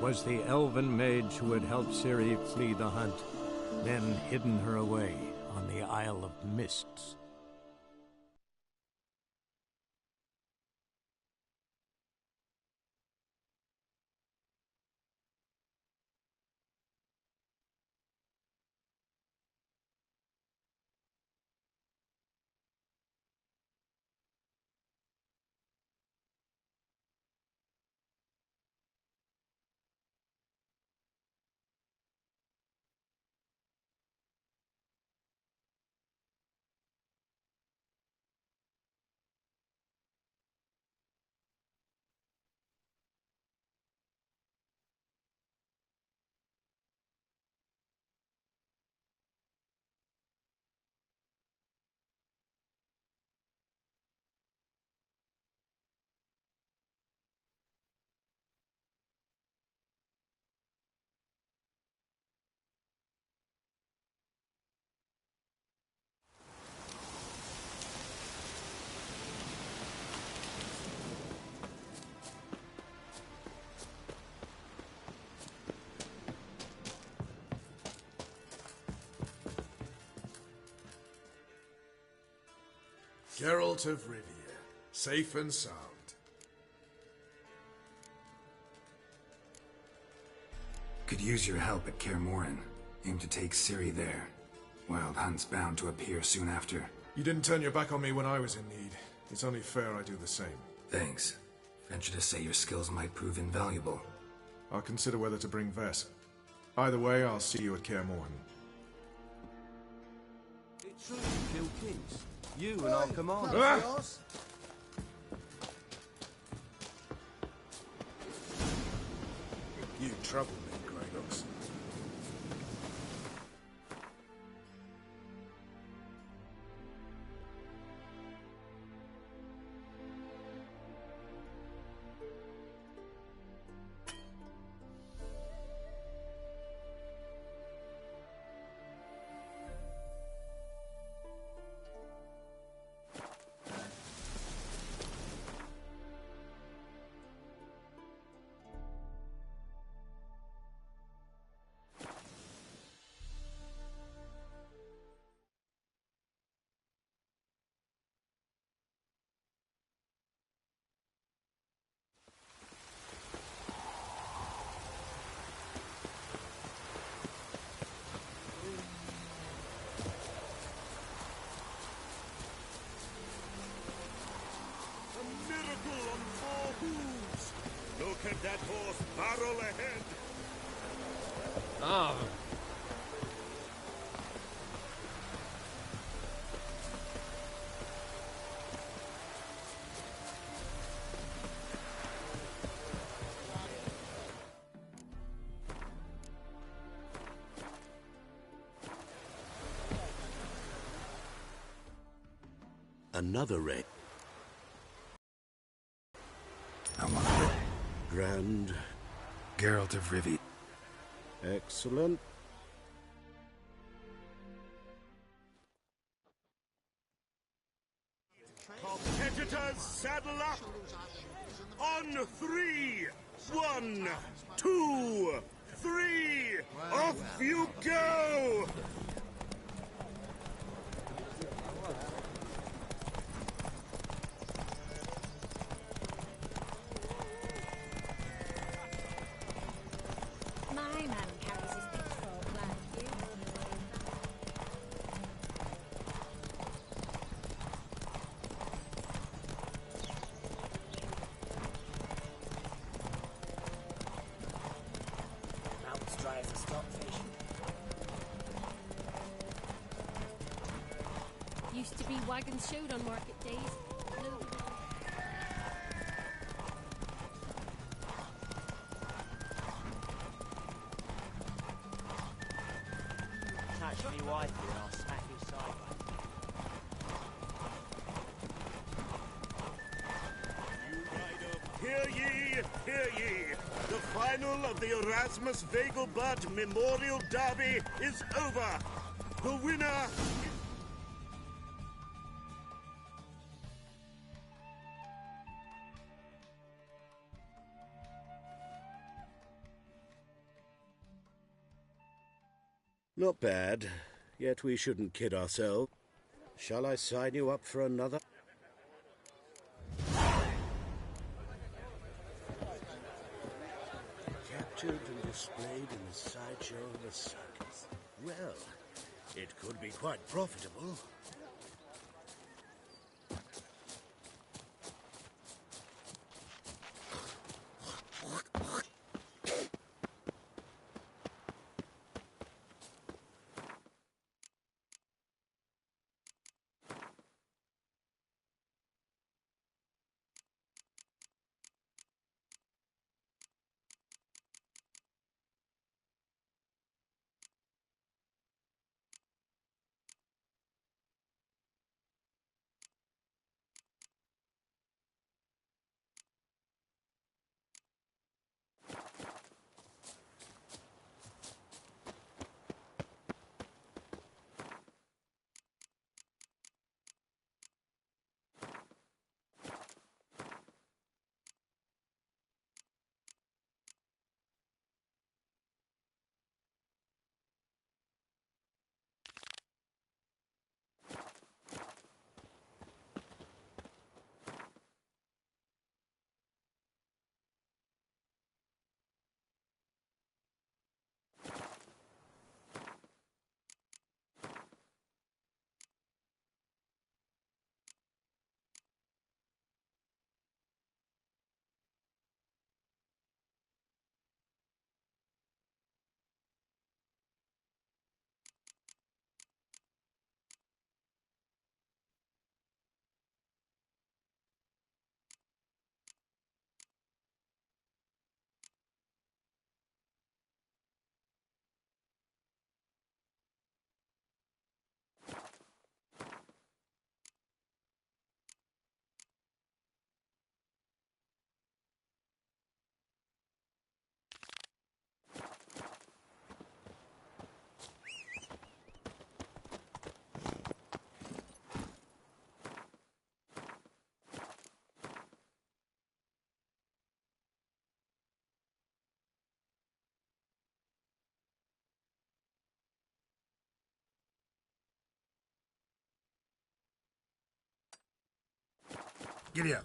was the elven mage who had helped Ciri flee the hunt, then hidden her away on the Isle of Mists. Geralt of Rivia, safe and sound. Could use your help at Kaer Morhen. Aim to take Ciri there. Wild Hunt's bound to appear soon after. You didn't turn your back on me when I was in need. It's only fair I do the same. Thanks. Venture to say your skills might prove invaluable. I'll consider whether to bring Vess. Either way, I'll see you at Kaer Morhen. It's true you kill kings. You and our commander. You trouble me, Greyhawks. Look at that horse barrel ahead! Ah. Another raid. I want to... Grand. Geralt of Rivia. Excellent. Competitors, saddle up! On 3! 1, 2, 3! Off you go! My man carries his pitchfork like you. Mount's dry as a stockfish. Used to be wagons showed on market days. Catch me wife here and I'll smack you sideways. Hear ye, hear ye! The final of the Erasmus Vegelbud Memorial Derby is over! The winner... Not bad, yet we shouldn't kid ourselves. Shall I sign you up for another? Captured and displayed in the sideshow of a circus. Well, it could be quite profitable. Giddy up.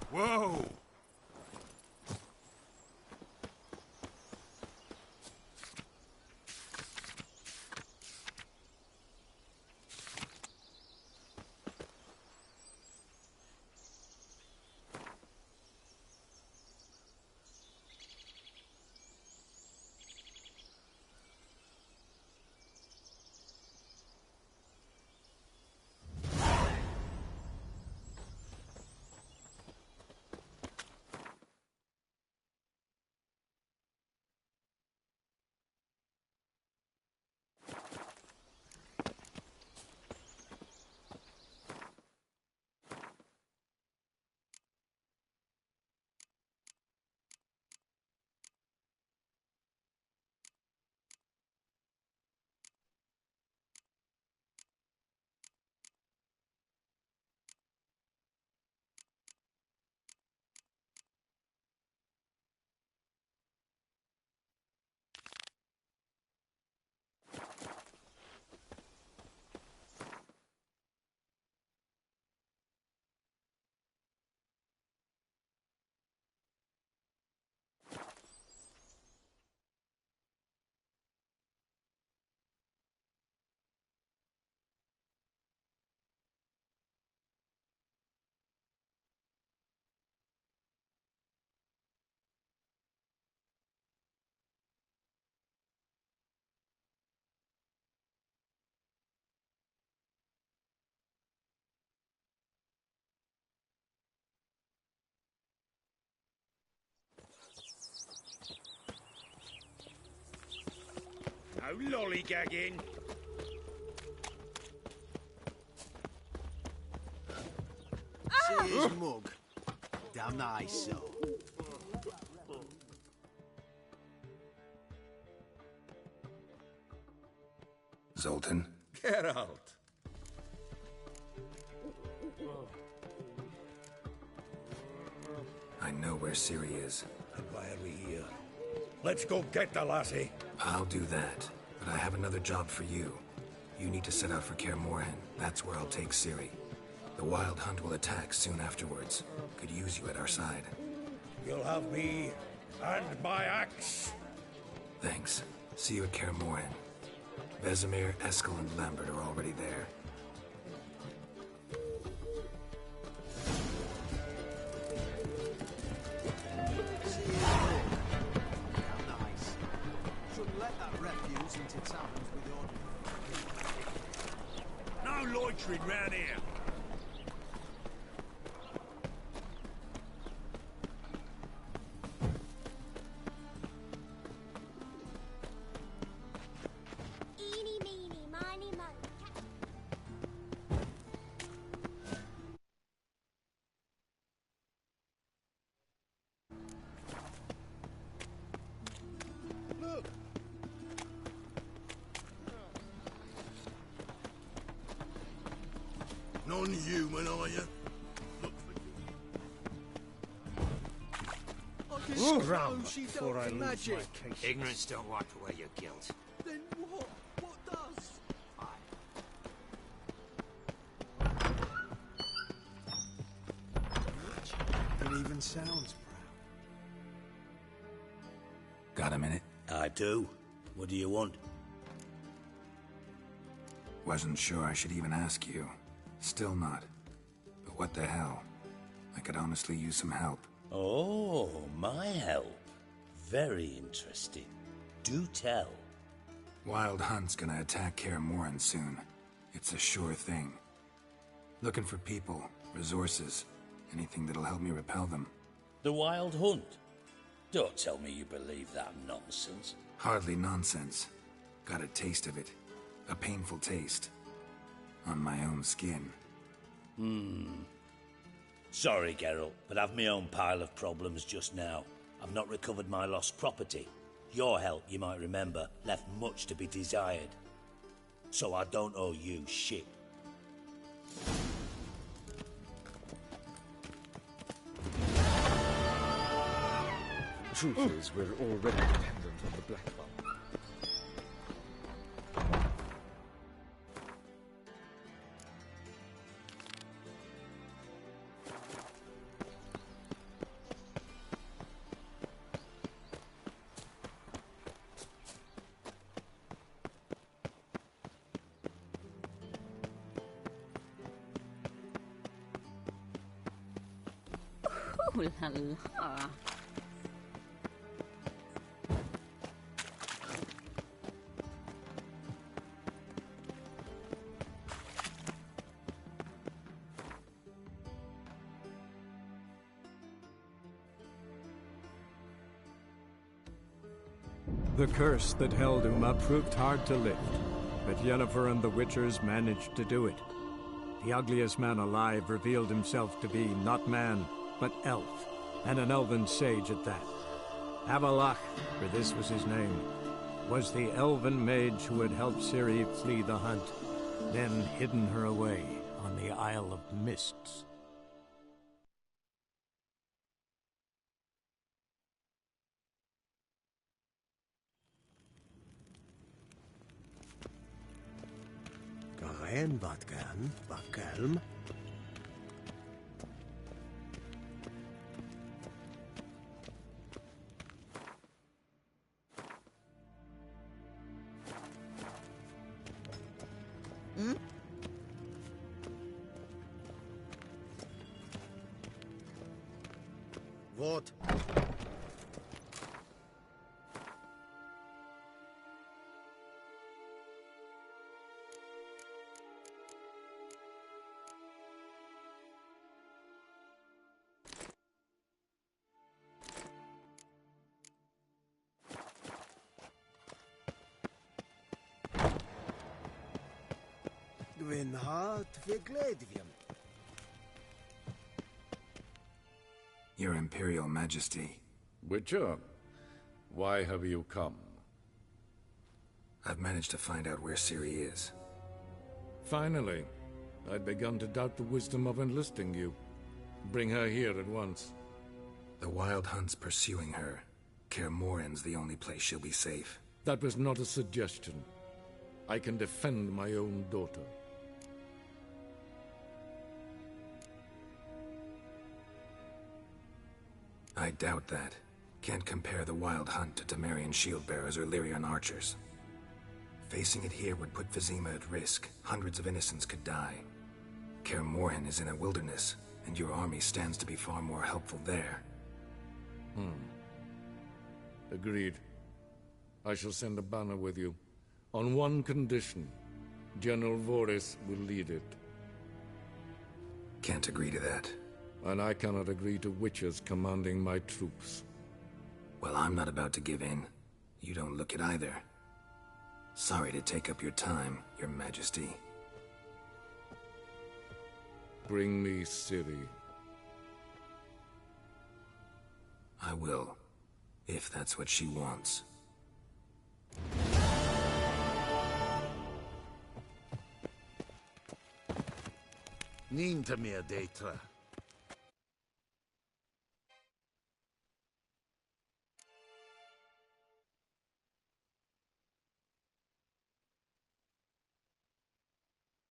Whoa! No lollygagging. See his mug. Damn nice, so. Zoltan? Geralt. I know where Ciri is. And why are we here? Let's go get the lassie. I'll do that, but I have another job for you. You need to set out for Kaer Morhen. That's where I'll take Ciri. The Wild Hunt will attack soon afterwards. Could use you at our side. You'll have me and my axe. Thanks. See you at Kaer Morhen. Vesemir, Eskel, and Lambert are already there. No loitering round here. Eeny, meeny, non-human, are you? Scram before I lose my case. Ignorance don't wipe away your guilt. Then what? What does? It even sounds Got a minute? I do. What do you want? Wasn't sure I should even ask you. Still not. But what the hell? I could honestly use some help. Oh, my help. Very interesting. Do tell. Wild Hunt's gonna attack Kaer Morhen soon. It's a sure thing. Looking for people, resources, anything that'll help me repel them. The Wild Hunt? Don't tell me you believe that nonsense. Hardly nonsense. Got a taste of it. A painful taste. On my own skin. Sorry, Geralt, but I've my own pile of problems just now. I've not recovered my lost property. Your help, you might remember, left much to be desired. So I don't owe you shit. Truth is, we're already dependent on the Black One. Ooh la la. The curse that held Uma proved hard to lift, but Yennefer and the Witchers managed to do it. The ugliest man alive revealed himself to be not man, but elf, and an elven sage at that. Avallac'h, for this was his name, was the elven mage who had helped Ciri flee the hunt, then hidden her away on the Isle of Mists. Garen Vatgan, Bakelm. What? Dwyn hart vegledvium. Your Imperial Majesty. Witcher, why have you come? I've managed to find out where Ciri is. Finally. I'd begun to doubt the wisdom of enlisting you. Bring her here at once. The Wild Hunt's pursuing her. Kaer Morhen's the only place she'll be safe. That was not a suggestion. I can defend my own daughter. I doubt that. Can't compare the Wild Hunt to Temerian shield-bearers or Lyrian archers. Facing it here would put Vizima at risk. Hundreds of innocents could die. Kaer Morhen is in a wilderness, and your army stands to be far more helpful there. Agreed. I shall send a banner with you. On one condition. General Voris will lead it. Can't agree to that. And I cannot agree to Witchers commanding my troops. Well, I'm not about to give in. You don't look it either. Sorry to take up your time, Your Majesty. Bring me Ciri. I will, if that's what she wants. Nín to me a deitra.